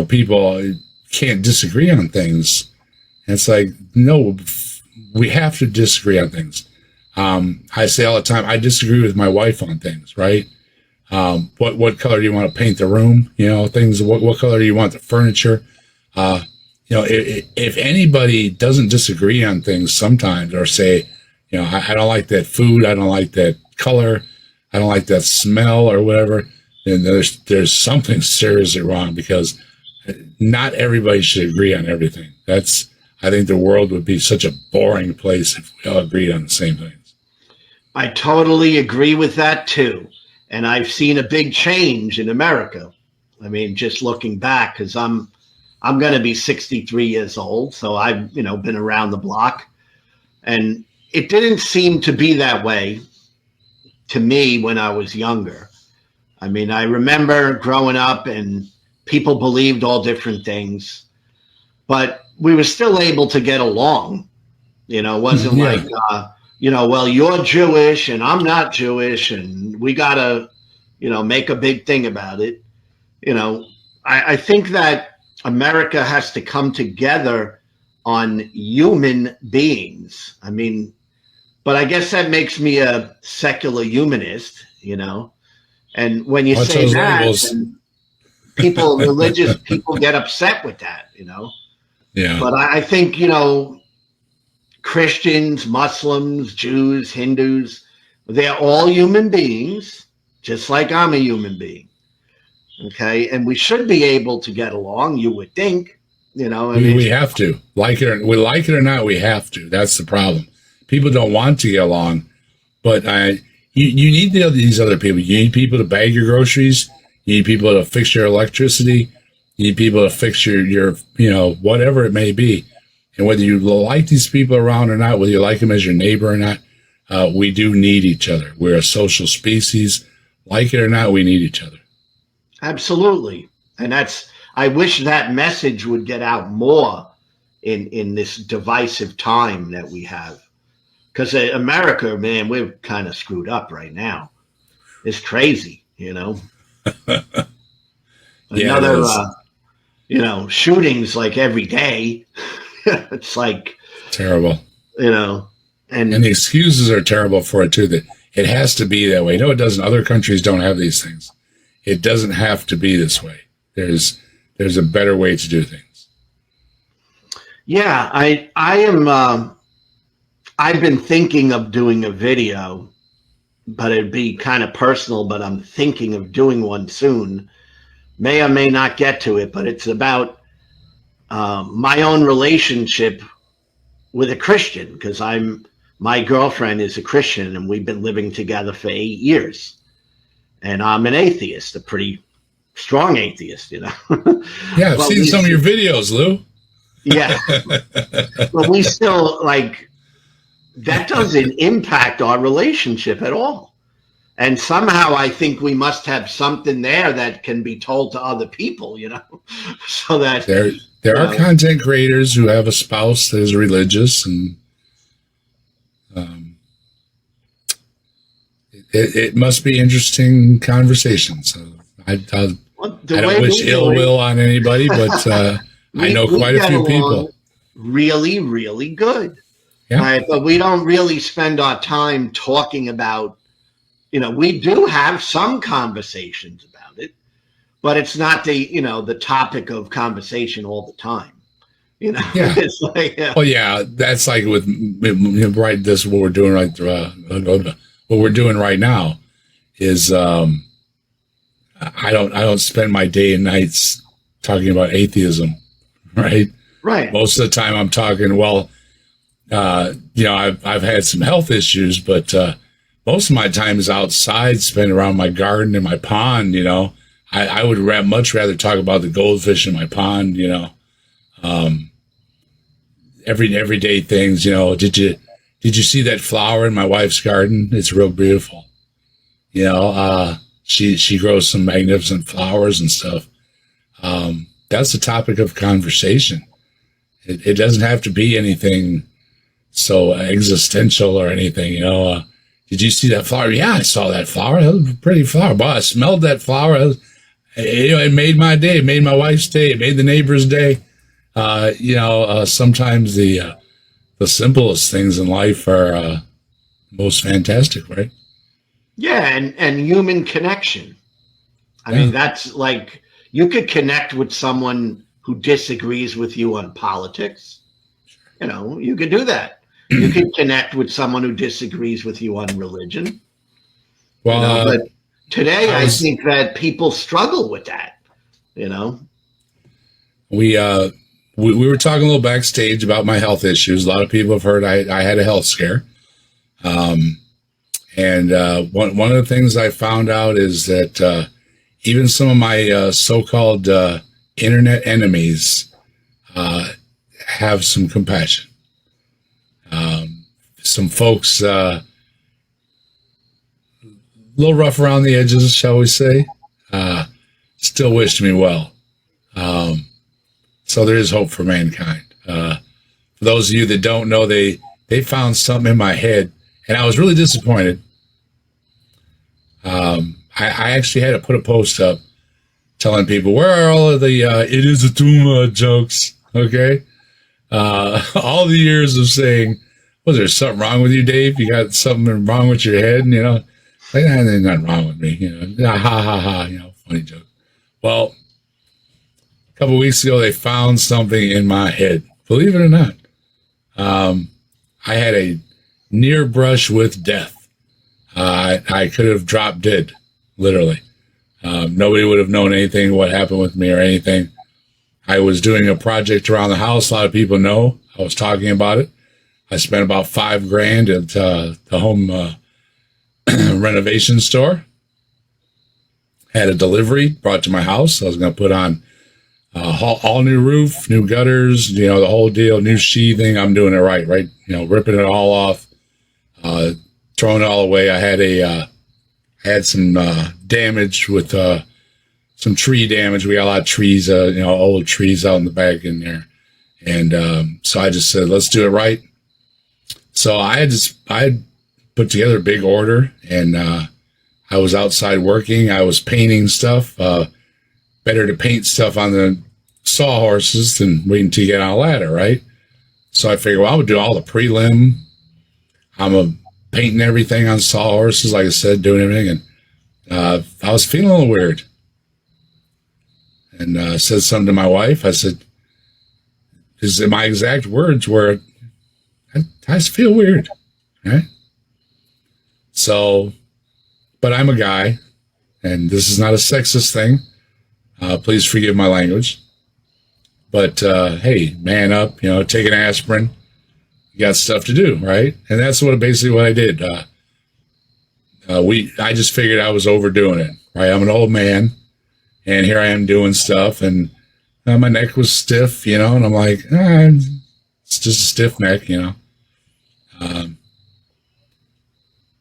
people can't disagree on things. And it's like, no, we have to disagree on things. I say all the time, I disagree with my wife on things, right? What color do you want to paint the room? Things, what color do you want the furniture? If anybody doesn't disagree on things sometimes, or say, I don't like that food, I don't like that color, I don't like that smell or whatever, then there's something seriously wrong, because not everybody should agree on everything. I think the world would be such a boring place if we all agreed on the same things. I totally agree with that too. And I've seen a big change in America. I mean, just looking back, because I'm I'm going to be 63 years old, so I've, been around the block. And it didn't seem to be that way to me when I was younger. I mean, I remember growing up and people believed all different things, but we were still able to get along. It wasn't like, well, you're Jewish and I'm not Jewish and we got to, make a big thing about it. I think that America has to come together on human beings. I mean, but I guess that makes me a secular humanist, And when you say that, people, religious people get upset with that, Yeah. But I think, Christians, Muslims, Jews, Hindus, they're all human beings, just like I'm a human being. Okay. And we should be able to get along, you would think, we have to. Like it or not, we have to. That's the problem. People don't want to get along, but you need these other people. You need people to bag your groceries. You need people to fix your electricity. You need people to fix your whatever it may be. And whether you like these people around or not, whether you like them as your neighbor or not, we do need each other. We're a social species. Like it or not, we need each other. Absolutely. And I wish that message would get out more in this divisive time that we have. Because America, man, we're kind of screwed up right now. It's crazy, Another, shootings like every day. It's like terrible, and the excuses are terrible for it too. That it has to be that way. No, it doesn't. Other countries don't have these things. It doesn't have to be this way. There's a better way to do things. Yeah, I am. I've been thinking of doing a video, but it'd be kind of personal. But I'm thinking of doing one soon. May or may not get to it, but it's about my own relationship with a Christian, because my girlfriend is a Christian and we've been living together for 8 years, and I'm an atheist, a pretty strong atheist, Yeah, I've seen some of your videos, Lou. Yeah, but we still that doesn't impact our relationship at all. And somehow I think we must have something there that can be told to other people, so that there are content creators who have a spouse that is religious, and it must be interesting conversations. I don't wish ill will on anybody, but I know quite a few people. Really, really good. Yeah. Right? But we don't really spend our time talking about, we do have some conversations about it, but it's not the topic of conversation all the time. Yeah. It's like, well, yeah, that's like with right. This what we're doing right. What we're doing right now is I don't spend my day and nights talking about atheism, right? Right. Most of the time, I'm talking. Well, I've had some health issues, but most of my time is outside, spent around my garden and my pond. I would much rather talk about the goldfish in my pond. Everyday things. Did you see that flower in my wife's garden? It's real beautiful. She grows some magnificent flowers and stuff. That's the topic of conversation. It doesn't have to be anything so existential or anything. Did you see that flower? Yeah, I saw that flower. That was a pretty flower. Boy, I smelled that flower. It made my day. It made my wife's day. It made the neighbor's day. Sometimes the simplest things in life are most fantastic, right? Yeah, and human connection. I mean, that's like, you could connect with someone who disagrees with you on politics. You could do that. You could connect with someone who disagrees with you on religion. Well, but today I think that people struggle with that. We were talking a little backstage about my health issues. A lot of people have heard I had a health scare. And one of the things I found out is that even some of my so-called internet enemies have some compassion. Some folks a little rough around the edges, shall we say, still wished me well. So there is hope for mankind. For those of you that don't know, they found something in my head, and I was really disappointed. I actually had to put a post up telling people, where are all of the it is a tumor jokes, okay? All the years of saying, was there something wrong with you, Dave? You got something wrong with your head? And, like, there's nothing wrong with me, ha, ha, ha, funny joke. Well, a couple of weeks ago, they found something in my head. Believe it or not. I had a near brush with death. I could have dropped dead, literally. Nobody would have known anything, what happened with me or anything. I was doing a project around the house. A lot of people know. I was talking about it. I spent about $5,000 at the home renovation store. Had a delivery brought to my house. I was going to put on all new roof, new gutters, the whole deal, new sheathing. I'm doing it right, ripping it all off, throwing it all away. I had some damage with some tree damage. We got a lot of trees, old trees out in the back in there. And so I just said, let's do it right. So I had put together a big order, and I was outside working. I was painting stuff. Better to paint stuff on the sawhorses than waiting until you get on a ladder, right? So I figured, well, I would do all the prelim. I'm painting everything on sawhorses, like I said, doing everything. And I was feeling a little weird. And I said something to my wife. I said, my exact words were, I just feel weird, right? So, but I'm a guy, and this is not a sexist thing. Please forgive my language. But, hey, man up, take an aspirin. You got stuff to do, right? And that's basically what I did. I just figured I was overdoing it, right? I'm an old man, and here I am doing stuff, and my neck was stiff, and I'm like, it's just a stiff neck,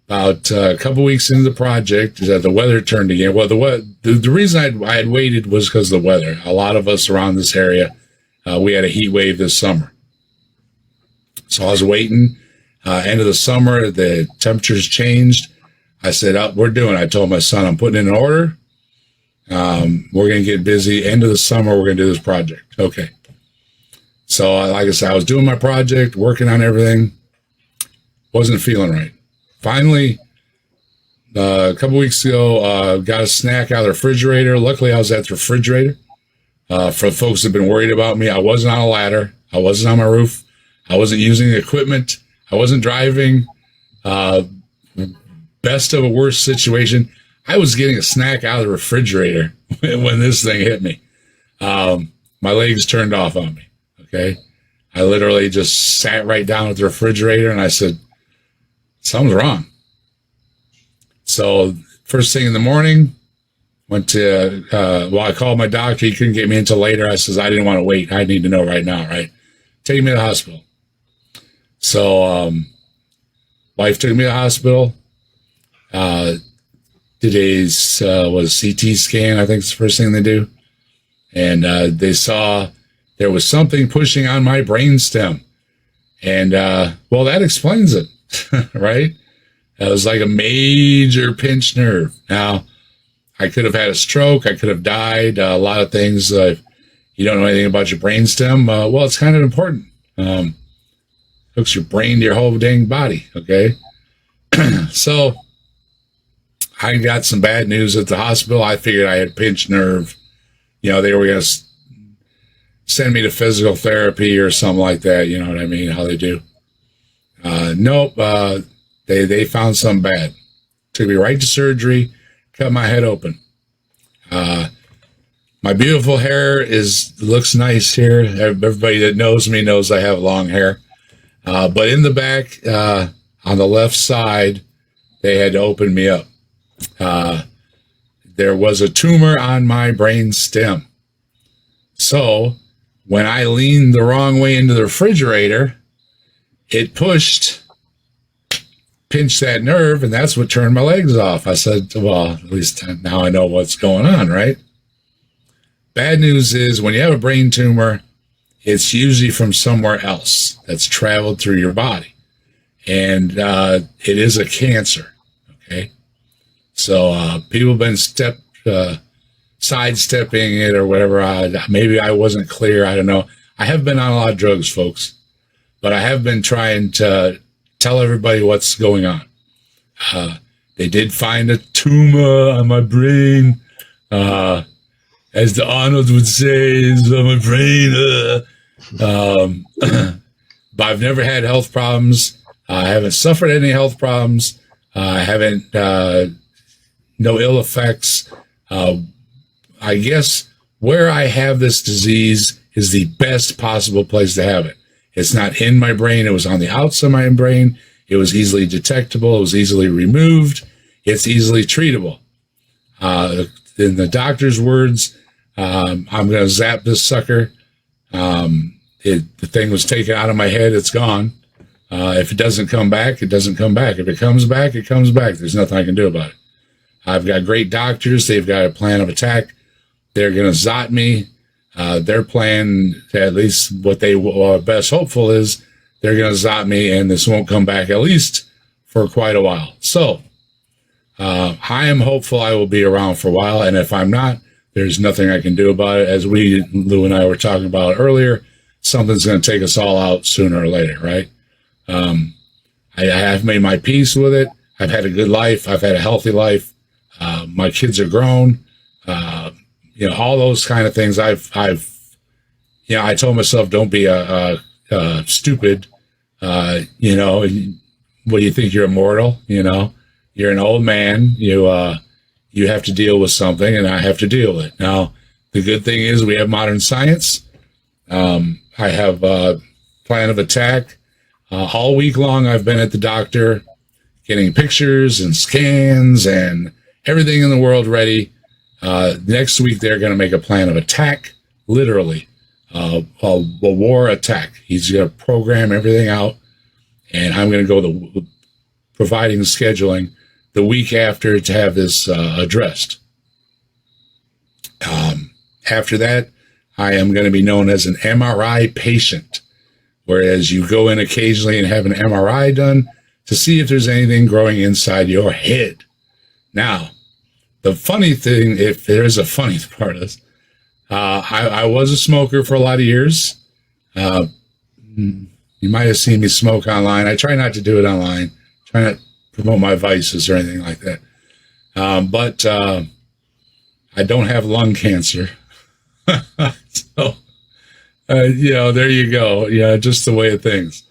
About a couple weeks into the project, the weather turned again. Well, the reason I had waited was because of the weather. A lot of us around this area, we had a heat wave this summer. So I was waiting. End of the summer, the temperatures changed. I said, I told my son, I'm putting in an order. We're going to get busy. End of the summer, we're going to do this project. Okay. So like I said, I was doing my project, working on everything. Wasn't feeling right. Finally, a couple weeks ago, got a snack out of the refrigerator. Luckily, I was at the refrigerator. For folks that have been worried about me, I wasn't on a ladder. I wasn't on my roof. I wasn't using the equipment. I wasn't driving. Best of a worst situation, I was getting a snack out of the refrigerator when this thing hit me. My legs turned off on me, okay? I literally just sat right down at the refrigerator, and I said, something's wrong. So first thing in the morning, went to, I called my doctor. He couldn't get me until later. I says, I didn't want to wait. I need to know right now, right? Take me to the hospital. So wife took me to the hospital. Did a CT scan, I think it's the first thing they do. And they saw there was something pushing on my brainstem. And, well, that explains it. Right? That was like a major pinched nerve. Now, I could have had a stroke. I could have died. A lot of things. If you don't know anything about your brainstem, well, it's kind of important. Hooks your brain to your whole dang body. Okay. So I got some bad news at the hospital. I figured I had pinched nerve. They were going to send me to physical therapy or something like that. You know what I mean? How they do. Nope. They found something bad. Took me right to surgery, cut my head open. My beautiful hair looks nice here. Everybody that knows me knows I have long hair. But in the back, on the left side, they had to open me up. There was a tumor on my brain stem. So when I leaned the wrong way into the refrigerator, it pinched that nerve, and that's what turned my legs off. I said, well, at least now I know what's going on, right? Bad news is when you have a brain tumor, it's usually from somewhere else that's traveled through your body. And it is a cancer, okay? So people have been sidestepping it or whatever. Maybe I wasn't clear. I don't know. I have been on a lot of drugs, folks, but I have been trying to tell everybody what's going on. They did find a tumor on my brain. As the Arnold would say, it's on my brain. But I've never had health problems. I haven't suffered any health problems. I haven't, no ill effects. I guess where I have this disease is the best possible place to have it. It's not in my brain. It was on the outside of my brain. It was easily detectable. It was easily removed. It's easily treatable. In the doctor's words, I'm going to zap this sucker. The thing was taken out of my head. It's gone. If it doesn't come back, it doesn't come back. If it comes back, it comes back. There's nothing I can do about it. I've got great doctors. They've got a plan of attack. They're going to zot me. Their plan, at least what they are best hopeful is, they're going to zot me and this won't come back, at least for quite a while. So I am hopeful I will be around for a while. And if I'm not, there's nothing I can do about it. As Lou and I were talking about earlier, something's going to take us all out sooner or later, right? I have made my peace with it. I've had a good life. I've had a healthy life. My kids are grown. All those kind of things. I told myself, don't be stupid. What do you think, you're immortal? You're an old man. You have to deal with something, and I have to deal with it. Now, the good thing is we have modern science. I have a plan of attack. All week long, I've been at the doctor getting pictures and scans and everything in the world ready. Next week, they're going to make a plan of attack, literally, a war attack. He's going to program everything out, and I'm going to go providing scheduling the week after to have this addressed. After that, I am going to be known as an MRI patient, whereas you go in occasionally and have an MRI done to see if there's anything growing inside your head. Now, the funny thing, if there's a funny part of this, I was a smoker for a lot of years. You might have seen me smoke online. I try not to do it online. Try not to promote my vices or anything like that. But I don't have lung cancer. So, there you go. Yeah, just the way of things.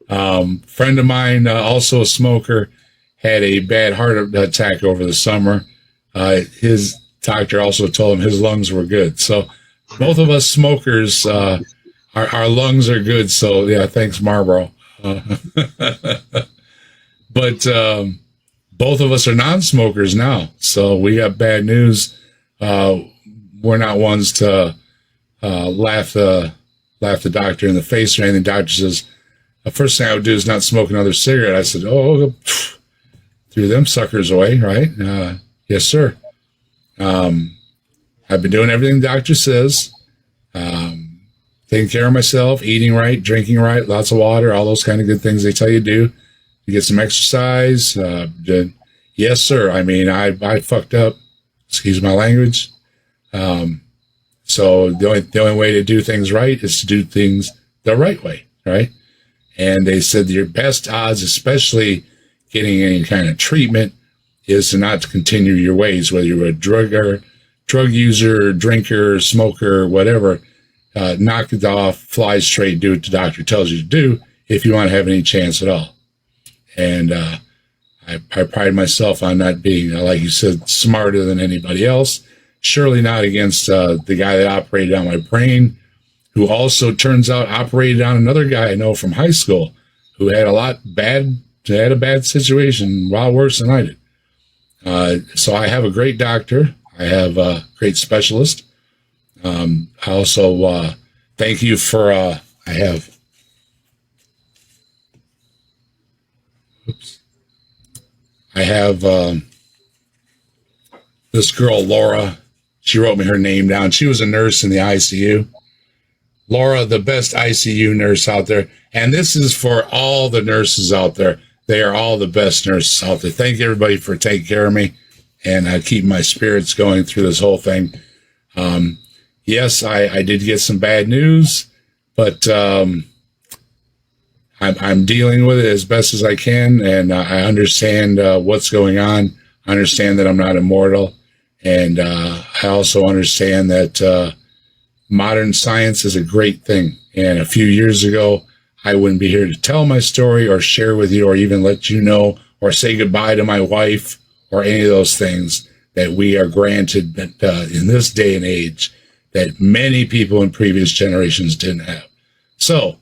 Friend of mine, also a smoker, had a bad heart attack over the summer. His doctor also told him his lungs were good. So both of us smokers, our lungs are good. So yeah, thanks Marlboro. But both of us are non-smokers now. So we got bad news. We're not ones to laugh the doctor in the face or anything. The doctor says, the first thing I would do is not smoke another cigarette. I said, threw them suckers away, right? Yes, sir. I've been doing everything the doctor says, taking care of myself, eating right, drinking right, lots of water, all those kind of good things they tell you to do. You get some exercise. Yes, sir. I mean, I fucked up. Excuse my language. So the only way to do things right is to do things the right way, right? And they said your best odds, especially getting any kind of treatment, is to not continue your ways, whether you're a drug user, drinker, smoker, whatever. Knock it off, fly straight, do what the doctor tells you to do if you want to have any chance at all. And I pride myself on not being, like you said, smarter than anybody else. Surely not against the guy that operated on my brain, who also turns out operated on another guy I know from high school who had a bad situation, a lot worse than I did. So I have a great doctor. I have a great specialist. I also thank you for, I have this girl, Laura. She wrote me her name down. She was a nurse in the ICU. Laura, the best ICU nurse out there. And this is for all the nurses out there. They are all the best nurses out there. Thank everybody for taking care of me and keeping my spirits going through this whole thing. Yes, I did get some bad news, but I'm dealing with it as best as I can, and I understand what's going on. I understand that I'm not immortal, and I also understand that modern science is a great thing. And a few years ago, I wouldn't be here to tell my story or share with you or even let you know or say goodbye to my wife or any of those things that we are granted in this day and age that many people in previous generations didn't have. So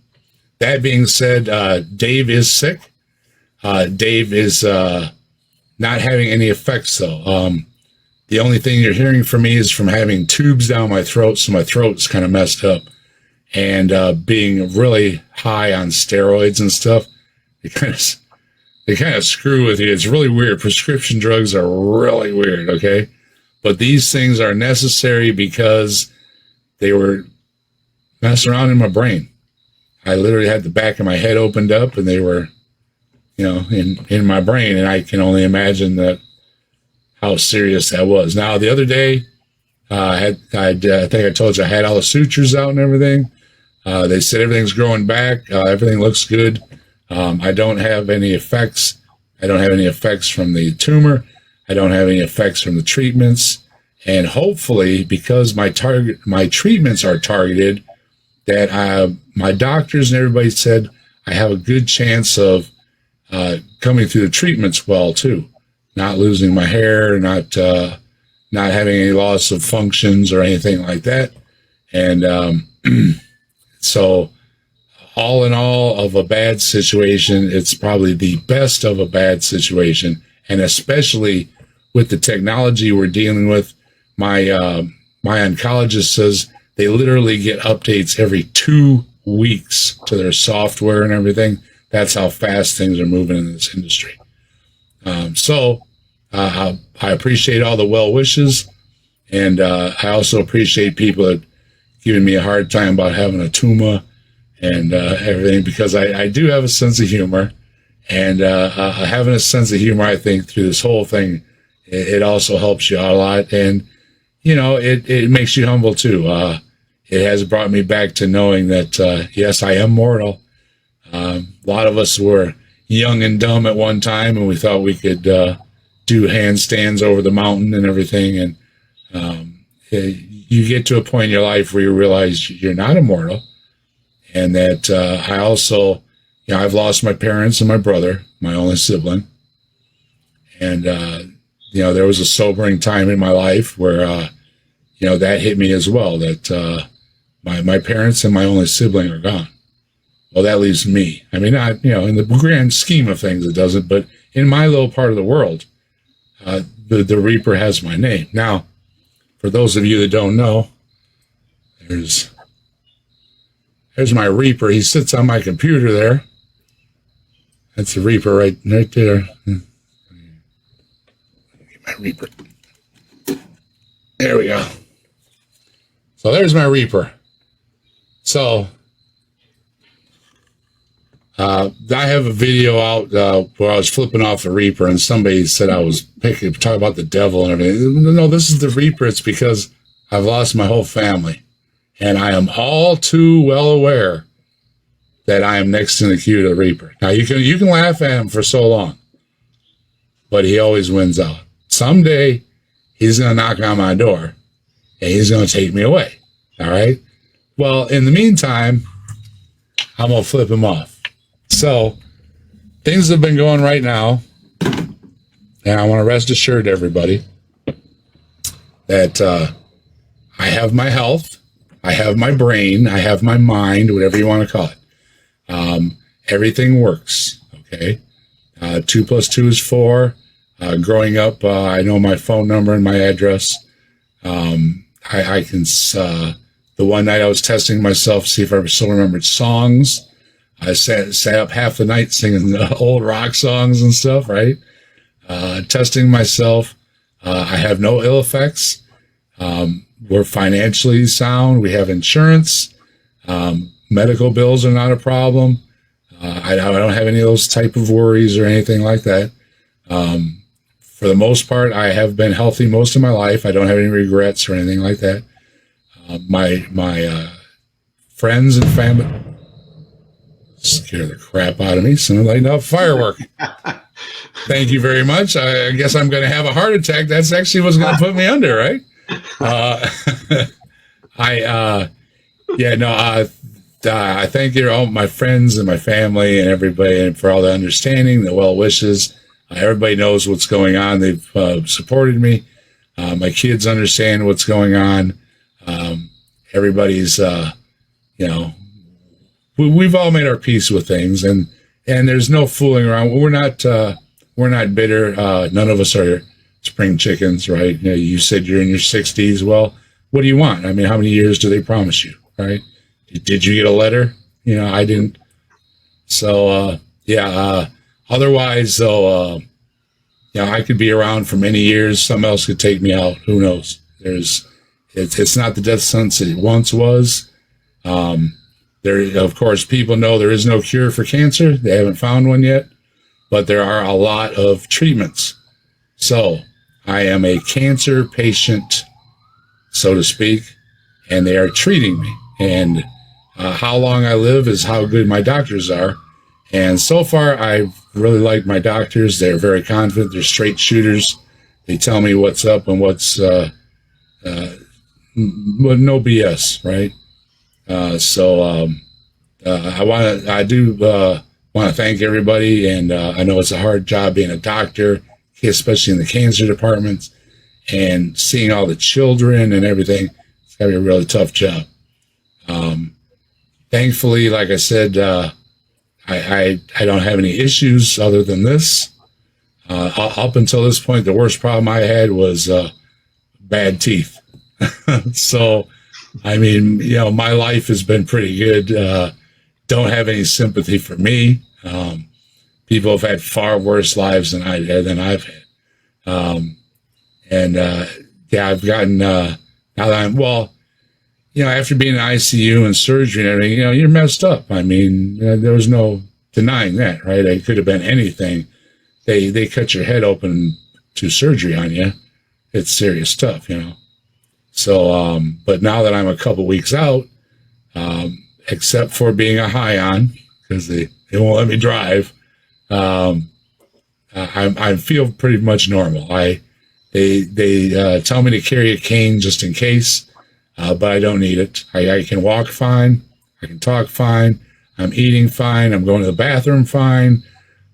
that being said, Dave is sick. Dave is not having any effects, though. The only thing you're hearing from me is from having tubes down my throat, so my throat's kind of messed up. And being really high on steroids and stuff, they kind of screw with you. It's really weird. Prescription drugs are really weird, okay? But these things are necessary because they were messing around in my brain. I literally had the back of my head opened up, and they were, in my brain, and I can only imagine how serious that was. Now, the other day, I think I told you I had all the sutures out and everything. They said everything's growing back. Everything looks good. I don't have any effects. I don't have any effects from the tumor. I don't have any effects from the treatments. And hopefully, because my treatments are targeted, that my doctors and everybody said I have a good chance of coming through the treatments well too, not losing my hair, not having any loss of functions or anything like that. And so all in all of a bad situation, it's probably the best of a bad situation. And especially with the technology we're dealing with, my oncologist says they literally get updates every 2 weeks to their software and everything. That's how fast things are moving in this industry. So I appreciate all the well wishes. And I also appreciate people that giving me a hard time about having a tumor and everything, because I do have a sense of humor. And having a sense of humor, I think, through this whole thing, it also helps you out a lot. And, it makes you humble, too. It has brought me back to knowing that, yes, I am mortal. A lot of us were young and dumb at one time, and we thought we could do handstands over the mountain and everything. And you get to a point in your life where you realize you're not immortal. And that I also, I've lost my parents and my brother, my only sibling. And, there was a sobering time in my life where, that hit me as well, that my parents and my only sibling are gone. Well, that leaves me. I mean, not, in the grand scheme of things, it doesn't, but in my little part of the world, the Reaper has my name. Now, for those of you that don't know, there's my Reaper. He sits on my computer there. That's the Reaper right there. Get my Reaper. There we go. So there's my Reaper. So I have a video out where I was flipping off the Reaper, and somebody said I was talking about the devil and everything. No, this is the Reaper. It's because I've lost my whole family. And I am all too well aware that I am next in the queue to the Reaper. Now, you can laugh at him for so long, but he always wins out. Someday, he's going to knock on my door, and he's going to take me away. All right? Well, in the meantime, I'm going to flip him off. So, things have been going right now, and I want to rest assured everybody that I have my health, I have my brain, I have my mind, whatever you want to call it. Everything works, okay? 2 + 2 is 4. Growing up, I know my phone number and my address. I can The one night I was testing myself to see if I still remembered songs. I sat up half the night singing old rock songs and stuff, right? Testing myself. I have no ill effects. We're financially sound. We have insurance. Medical bills are not a problem. I don't have any of those type of worries or anything like that. For the most part, I have been healthy most of my life. I don't have any regrets or anything like that. My friends and family scare the crap out of me. Someone lighting up firework. Thank you very much. I guess I'm going to have a heart attack. That's actually what's going to put me under, right? I thank all my friends and my family and everybody and for all the understanding, the well wishes. Everybody knows what's going on. They've supported me. My kids understand what's going on. Everybody's, we've all made our peace with things, and there's no fooling around. We're not bitter. None of us are spring chickens, right? You said you're in your 60s. Well, what do you want? I mean, how many years do they promise you, right? Did you get a letter? I didn't. So, otherwise, though, I could be around for many years. Something else could take me out. Who knows? It's not the death sentence it once was. Of course, people know there is no cure for cancer. They haven't found one yet, but there are a lot of treatments. So I am a cancer patient, so to speak, and they are treating me. And how long I live is how good my doctors are. And so far, I've really liked my doctors. They're very confident. They're straight shooters. They tell me what's up and what's no BS, right? I do want to thank everybody, and I know it's a hard job being a doctor, especially in the cancer departments, and seeing all the children and everything. It's got to be a really tough job. Thankfully, like I said, I don't have any issues other than this. Up until this point, the worst problem I had was bad teeth. So, I mean, my life has been pretty good. Don't have any sympathy for me. People have had far worse lives than I've had. I've gotten, now that after being in ICU and surgery and everything, you're messed up. I mean, there was no denying that, right? It could have been anything. They cut your head open to surgery on you. It's serious stuff, So, but now that I'm a couple weeks out, except for being a high on, because they won't let me drive, I feel pretty much normal. They tell me to carry a cane just in case, but I don't need it. I can walk fine. I can talk fine. I'm eating fine. I'm going to the bathroom fine.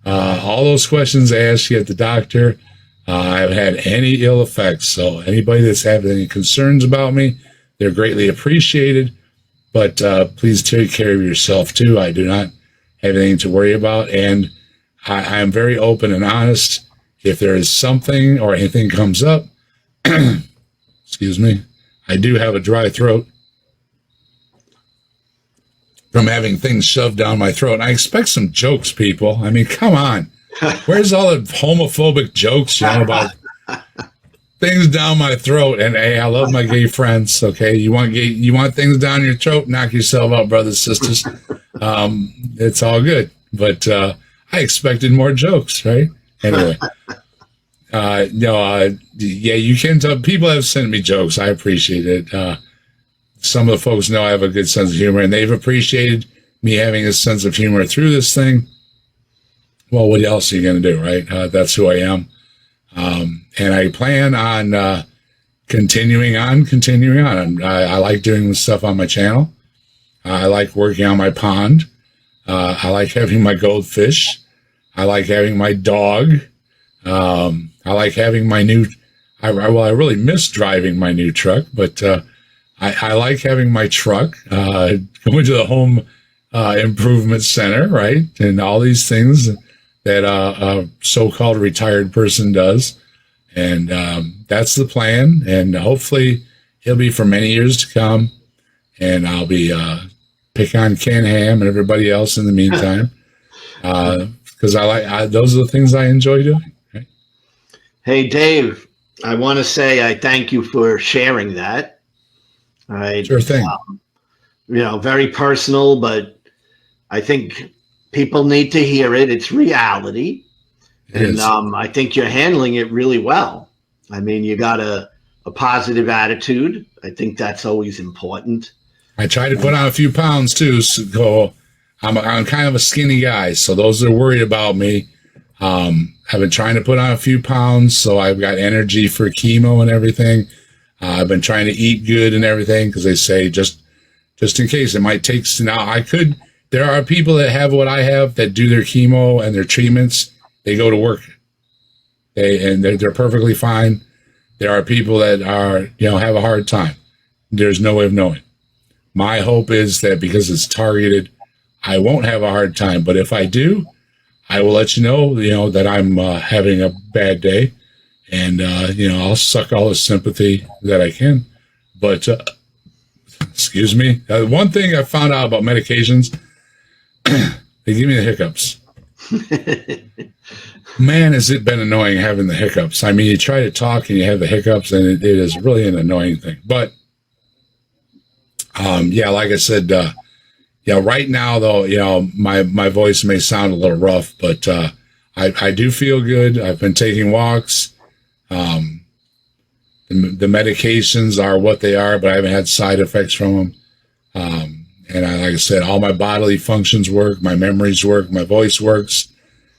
All those questions I asked you at the doctor, I haven't had any ill effects. So anybody that's having any concerns about me, they're greatly appreciated. But please take care of yourself too. I do not have anything to worry about. And I am very open and honest. If there is something or anything comes up, excuse me, I do have a dry throat from having things shoved down my throat. And I expect some jokes, people. I mean, come on. Where's all the homophobic jokes, about things down my throat? And hey, I love my gay friends. Okay, you want things down your throat? Knock yourself out, brothers, sisters. It's all good. But I expected more jokes, right? Anyway, you can tell. People have sent me jokes. I appreciate it. Some of the folks know I have a good sense of humor, and they've appreciated me having a sense of humor through this thing. Well, what else are you going to do, right? That's who I am. And I plan on continuing on. I like doing stuff on my channel. I like working on my pond. I like having my goldfish. I like having my dog. I like having my new, I really miss driving my new truck, but I like having my truck, going to the home improvement center, right? And all these things that a so-called retired person does. And that's the plan. And hopefully it'll be for many years to come. and I'll be pick on Ken Ham and everybody else in the meantime, because those are the things I enjoy doing. Right? Hey, Dave, I want to say I thank you for sharing that. All right. Sure thing. Very personal, but I think people need to hear it. It's reality. And I think you're handling it really well. I mean, you got a positive attitude. I think that's always important. I try to put on a few pounds too. So I'm kind of a skinny guy. So those that are worried about me, I've been trying to put on a few pounds. So I've got energy for chemo and everything. I've been trying to eat good and everything because they say just in case it might take. Now there are people that have what I have that do their chemo and their treatments. They go to work. They're perfectly fine. There are people that are, have a hard time. There's no way of knowing. My hope is that because it's targeted, I won't have a hard time. But if I do, I will let you know, that I'm having a bad day. And, I'll suck all the sympathy that I can. But, excuse me. One thing I found out about medications, they give me the hiccups. Man, has it been annoying having the hiccups. I mean, you try to talk and you have the hiccups, and it is really an annoying thing. But, like I said, right now, though, my voice may sound a little rough, but I do feel good. I've been taking walks. The medications are what they are, but I haven't had side effects from them. And like I said, all my bodily functions work, my memories work, my voice works,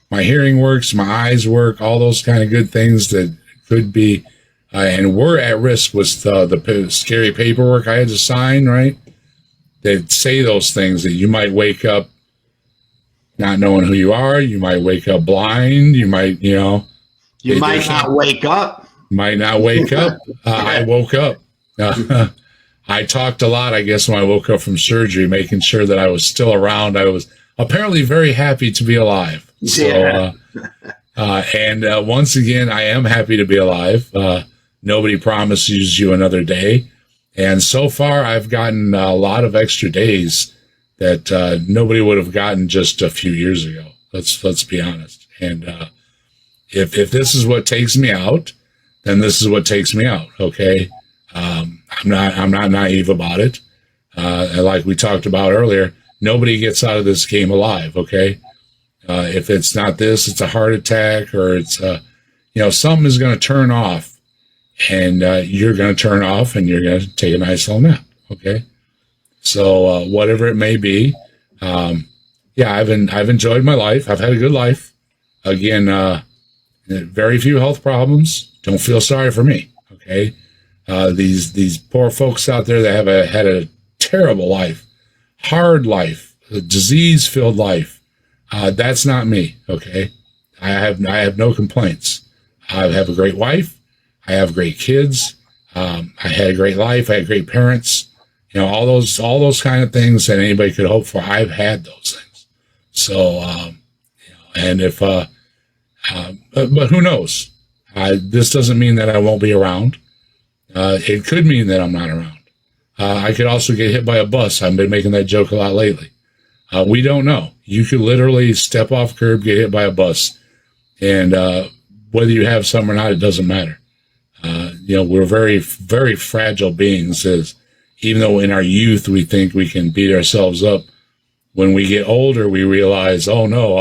my hearing works, my eyes work, all those kind of good things that could be, and were at risk with the scary paperwork I had to sign, right? They say those things that you might wake up not knowing who you are. You might wake up blind. You might, You might not wake up. Might not wake up. I woke up. I talked a lot, I guess, when I woke up from surgery, making sure that I was still around. I was apparently very happy to be alive. So, and once again, I am happy to be alive. Nobody promises you another day. And so far, I've gotten a lot of extra days that nobody would have gotten just a few years ago. Let's be honest. And if this is what takes me out, then this is what takes me out. Okay. I'm not naive about it. And like we talked about earlier, nobody gets out of this game alive. Okay. If it's not this, it's a heart attack, or it's, something is going to turn off, and you're going to turn off, and you're going to take a nice little nap. Okay. So, whatever it may be, I've enjoyed my life. I've had a good life. Again, very few health problems. Don't feel sorry for me. Okay. These poor folks out there that have had a terrible life, hard life, a disease-filled life. That's not me. Okay. I have no complaints. I have a great wife. I have great kids. I had a great life. I had great parents. All those kind of things that anybody could hope for. I've had those things. So, and if, but who knows? This doesn't mean that I won't be around. It could mean that I'm not around. I could also get hit by a bus. I've been making that joke a lot lately. We don't know. You could literally step off curb, get hit by a bus, and whether you have some or not, it doesn't matter. We're very, very fragile beings. Even though in our youth we think we can beat ourselves up, when we get older we realize, oh no,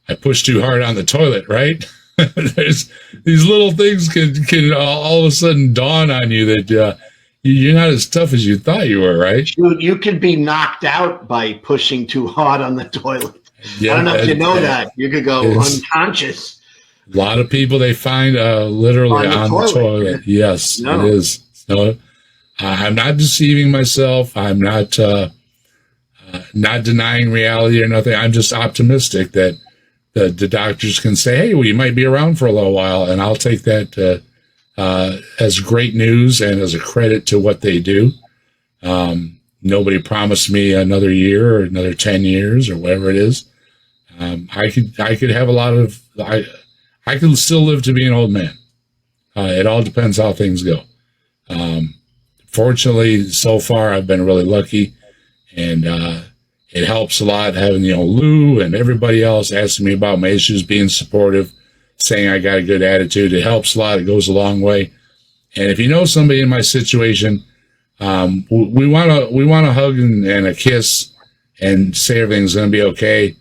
I pushed too hard on the toilet, right? There's these little things can all of a sudden dawn on you that you're not as tough as you thought you were, right? You could be knocked out by pushing too hard on the toilet. Yeah, I don't know if you know that. You could go unconscious. A lot of people they find literally on the toilet. Yes, no. It is. So I'm not deceiving myself. I'm not denying reality or nothing. I'm just optimistic that the doctors can say, hey, well, you might be around for a little while, and I'll take that as great news and as a credit to what they do. Nobody promised me another year or another 10 years or whatever it is. I could have a lot of, I could still live to be an old man. It all depends how things go. fortunately, so far, I've been really lucky, and it helps a lot having, Lou and everybody else asking me about my issues, being supportive, saying I got a good attitude. It helps a lot. It goes a long way. And if you know somebody in my situation, we want a hug and a kiss and say everything's going to be okay.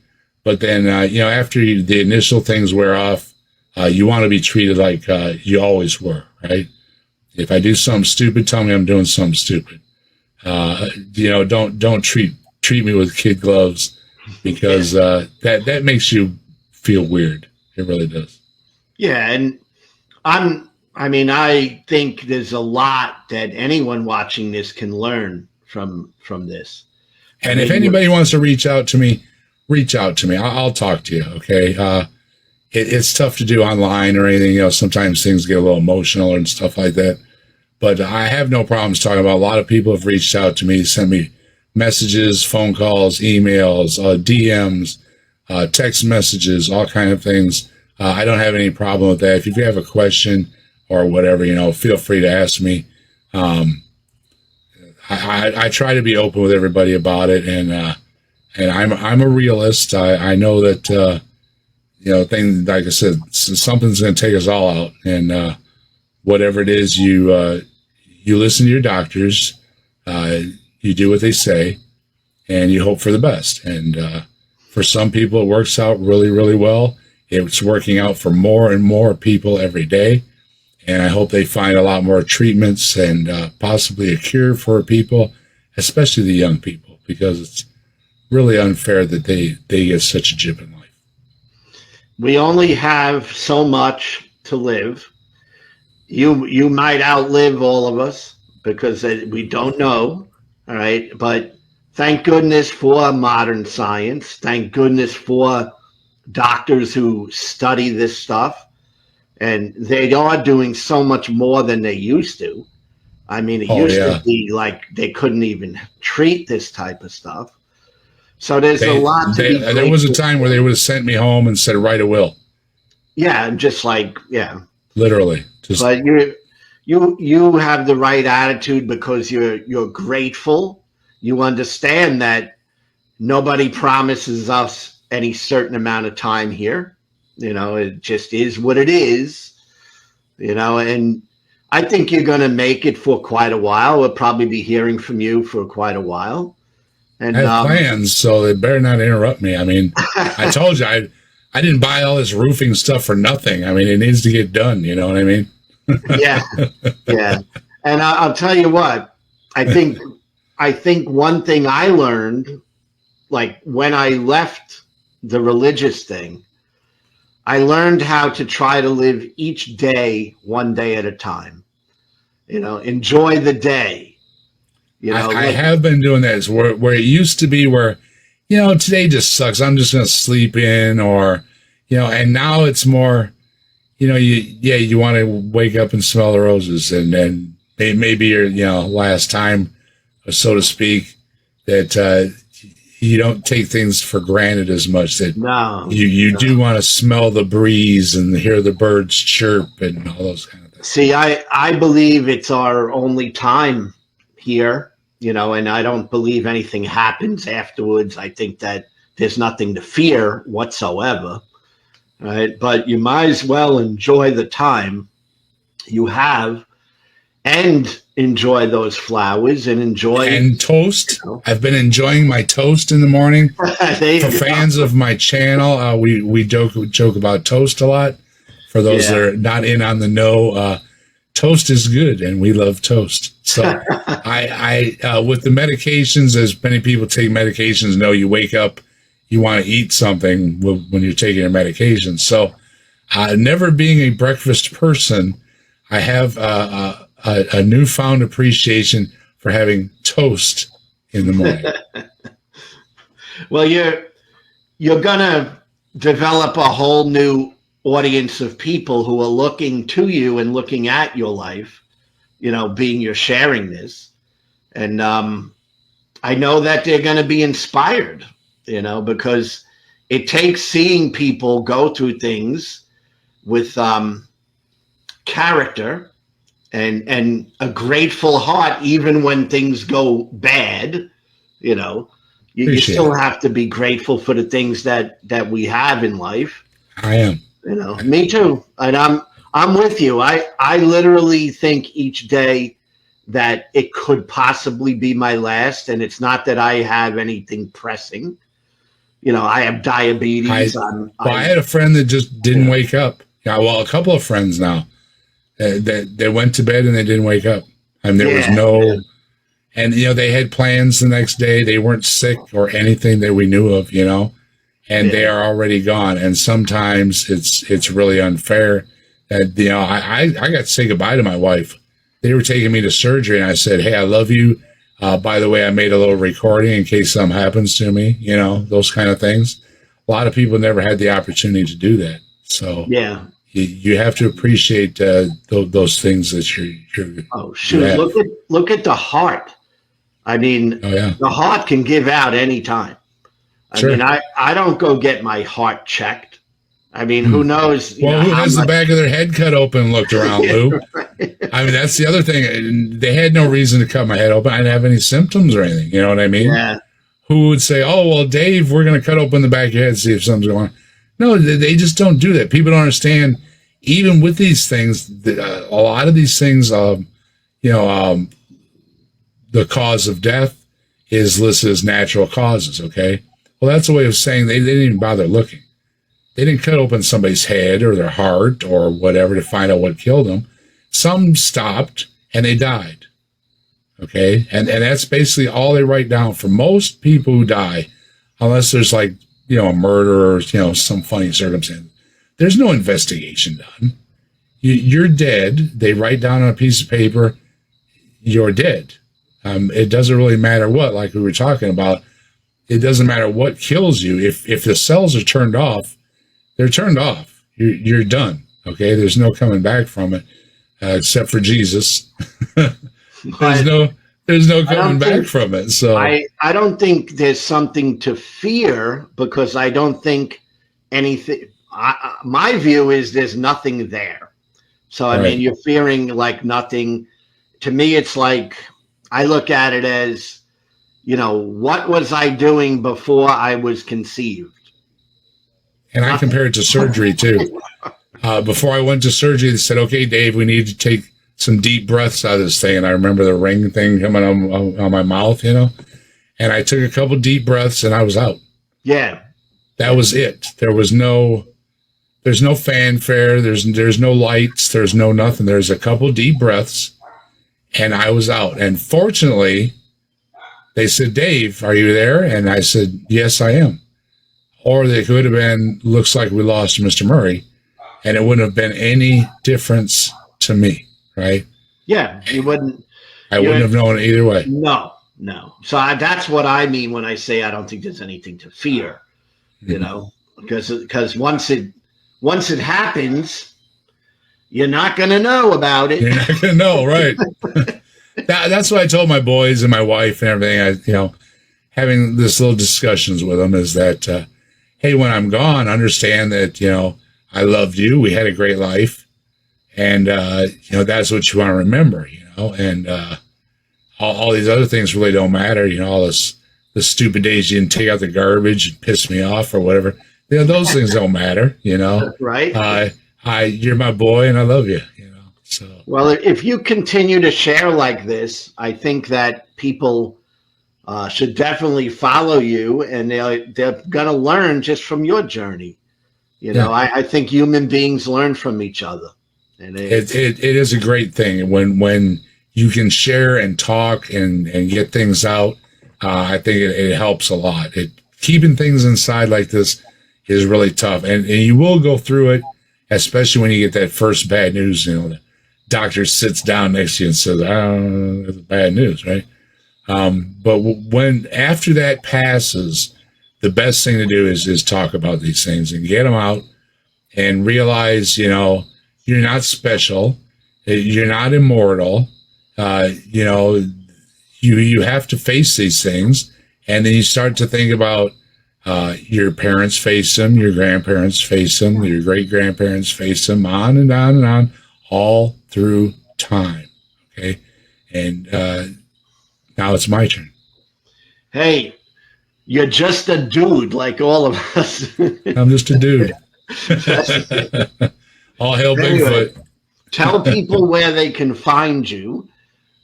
But then, after the initial things wear off, you want to be treated like you always were, right? If I do something stupid, tell me I'm doing something stupid. Don't treat me with kid gloves, because that makes you feel weird. It really does. Yeah, and I think there's a lot that anyone watching this can learn from this. And if anybody wants to reach out to me, I'll talk to you. Okay. It's tough to do online or anything. Sometimes things get a little emotional and stuff like that. But I have no problems talking about. A lot of people have reached out to me, sent me messages, phone calls, emails, DMs, text messages, all kind of things. I don't have any problem with that. If you have a question or whatever, feel free to ask me. I try to be open with everybody about it, and I'm a realist. I know that things, like I said, something's going to take us all out, and whatever it is, you listen to your doctors, you do what they say, and you hope for the best. And for some people, it works out really, really well. It's working out for more and more people every day. And I hope they find a lot more treatments and possibly a cure for people, especially the young people, because it's really unfair that they get such a jip in life. We only have so much to live. You might outlive all of us, because we don't know. All right. But thank goodness for modern science. Thank goodness for doctors who study this stuff. And they are doing so much more than they used to. It used to be like they couldn't even treat this type of stuff. So there's a lot to be. There was a time where they would have sent me home and said, write a will. Yeah, just like, yeah. Literally. But you have the right attitude, because you're grateful. You understand that nobody promises us any certain amount of time here. It just is what it is, and I think you're going to make it for quite a while. We'll probably be hearing from you for quite a while. And I have plans, so they better not interrupt me. I told you, I didn't buy all this roofing stuff for nothing. It needs to get done. You know what I mean? Yeah. And I'll tell you what, I think one thing I learned, like when I left the religious thing, I learned how to try to live each day, one day at a time. Enjoy the day. I have been doing that. It's where it used to be where, today just sucks. I'm just going to sleep in, or, and now it's more, you want to wake up and smell the roses, and then maybe your, last time, so to speak, that you don't take things for granted as much. That you do want to smell the breeze and hear the birds chirp and all those kind of things. See, I believe it's our only time here, and I don't believe anything happens afterwards. I think that there's nothing to fear whatsoever, right? But you might as well enjoy the time you have, and enjoy those flowers, and toast. I've been enjoying my toast in the morning. For fans of my channel, we joke about toast a lot. For those that are not in on the know, toast is good, and we love toast. So I with the medications, as many people take medications, know you wake up, you want to eat something when you're taking your medication. So never being a breakfast person, I have a newfound appreciation for having toast in the morning. Well, you're gonna develop a whole new audience of people who are looking to you and looking at your life, being you're sharing this. And I know that they're going to be inspired, because it takes seeing people go through things with character and a grateful heart, even when things go bad. You know, you still have to be grateful for the things that we have in life. I am. You know, me too, and I'm with you. I literally think each day that it could possibly be my last, and it's not that I have anything pressing. You know, I have diabetes. I had a friend that just didn't wake up. Yeah, well, a couple of friends now that they went to bed and they didn't wake up. And there was no, and you know, they had plans the next day. They weren't sick or anything that we knew of, you know, and they are already gone. And sometimes it's really unfair that, you know, I got to say goodbye to my wife. They were taking me to surgery, and I said, "Hey, I love you. By the way, I made a little recording in case something happens to me," you know, those kind of things. A lot of people never had the opportunity to do that. So you have to appreciate those things that you're. Oh shoot! Look at the heart. I mean, the heart can give out any time. I mean, I don't go get my heart checked. I mean, who knows? Well, who has the back of their head cut open and looked around, Lou? I mean, that's the other thing. They had no reason to cut my head open. I didn't have any symptoms or anything. You know what I mean? Yeah. Who would say, "Oh, well, Dave, we're going to cut open the back of your head and see if something's going on"? No, they just don't do that. People don't understand. Even with these things, a lot of these things, the cause of death is listed as natural causes. Okay. Well, that's a way of saying they didn't even bother looking. They didn't cut open somebody's head or their heart or whatever to find out what killed them. Some stopped and they died. Okay. And that's basically all they write down for most people who die, unless there's like, you know, a murder or, you know, some funny circumstance. There's no investigation done. You're dead. They write down on a piece of paper, you're dead. It doesn't really matter what, like we were talking about. It doesn't matter what kills you. If the cells are turned off, they're turned off. You're done. Okay. There's no coming back from it, except for Jesus. There's no coming back from it. So I don't think there's something to fear, because I don't think anything. My view is there's nothing there. So I mean, you're fearing like nothing. To me, it's like I look at it as, you know, what was I doing before I was conceived? And I compare it to surgery too. Before I went to surgery, they said, "Okay, Dave, we need to take some deep breaths out of this thing." And I remember the ring thing coming on my mouth, you know, and I took a couple deep breaths and I was out. Yeah. That was it. There's no fanfare. There's no lights. There's no nothing. There's a couple deep breaths and I was out. And fortunately, they said, "Dave, are you there?" And I said, "Yes, I am." Or they could have been, "Looks like we lost Mr. Murray," and it wouldn't have been any difference to me, right? Yeah, you wouldn't. I wouldn't have known either way. No. So that's what I mean when I say I don't think there's anything to fear, you know, because once it happens, you're not going to know about it. You're not going to know, right? That's what I told my boys and my wife and everything. Having this little discussions with them is that, hey, when I'm gone, understand that, you know, I loved you. We had a great life. And, you know, that's what you want to remember, you know, and all these other things really don't matter. You know, all the stupid days you didn't take out the garbage and piss me off or whatever. You know, those things don't matter, you know. Right. You're my boy and I love you, you know. So, well, if you continue to share like this, I think that people should definitely follow you, and they're going to learn just from your journey. You know, I think human beings learn from each other. And it is a great thing when you can share and talk and get things out. I think it helps a lot. Keeping things inside like this is really tough. And you will go through it, especially when you get that first bad news. You know, the doctor sits down next to you and says, "Oh, that's bad news," right? But when after that passes, the best thing to do is talk about these things and get them out and realize, you know, you're not special. You're not immortal. You know, you have to face these things. And then you start to think about your parents face them, your grandparents face them, your great-grandparents face them, on and on and on, all through time. Okay. And now it's my turn. Hey, you're just a dude like all of us. I'm just a dude. All hail Anyway, Bigfoot. tell people where they can find you.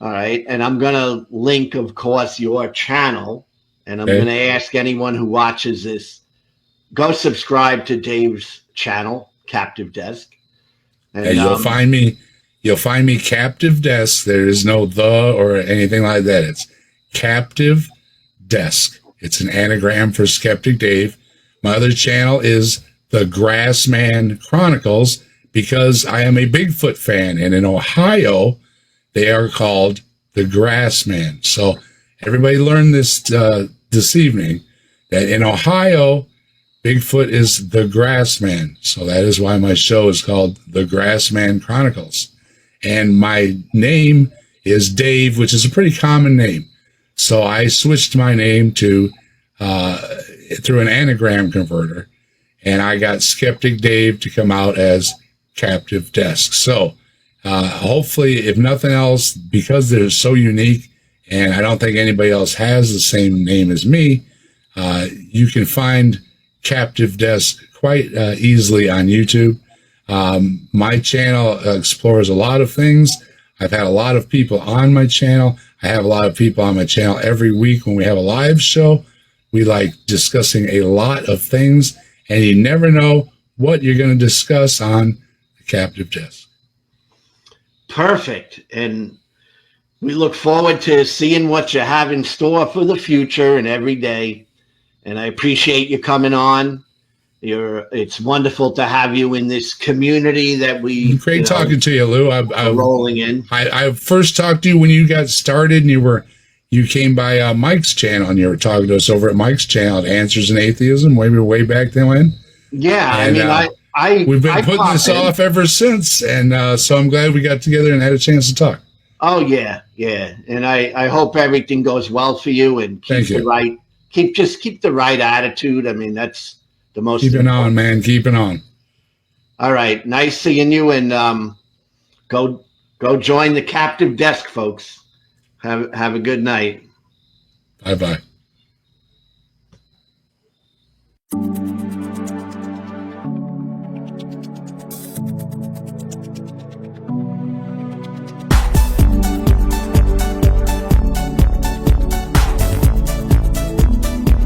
All right. And I'm going to link, of course, your channel. And I'm going to ask anyone who watches this, go subscribe to Dave's channel, Captive Desk. And you'll find me Captive Desk. There is no the or anything like that. It's Captive Desk. It's an anagram for Skeptic Dave. My other channel is the Grassman Chronicles, because I am a Bigfoot fan, and in Ohio they are called the Grassman. So everybody learned this this evening, that in Ohio Bigfoot is the Grassman. So that is why my show is called the Grassman Chronicles. And my name is Dave, which is a pretty common name. So I switched my name to through an anagram converter, and I got Skeptic Dave to come out as Captive Desk. So hopefully, if nothing else, because they're so unique, and I don't think anybody else has the same name as me, you can find Captive Desk quite easily on YouTube. My channel explores a lot of things. I've had a lot of people on my channel. I have a lot of people on my channel every week when we have a live show. We like discussing a lot of things, and you never know what you're going to discuss on the Captive Desk. Perfect. And we look forward to seeing what you have in store for the future and every day. And I appreciate you coming on. It's wonderful to have you in this community that we great talking to you, Lou. I'm rolling in. I first talked to you when you got started, and you came by Mike's channel, and you were talking to us over at Mike's channel at Answers in Atheism, way back then when. Yeah, and, we've been putting this off ever since, and so I'm glad we got together and had a chance to talk. Oh yeah, and I hope everything goes well for you, and keep the right attitude. I mean, that's the most. Keeping on, man. Keeping on. All right, nice seeing you, and go join the Captive Desk, folks. Have a good night. Bye-bye.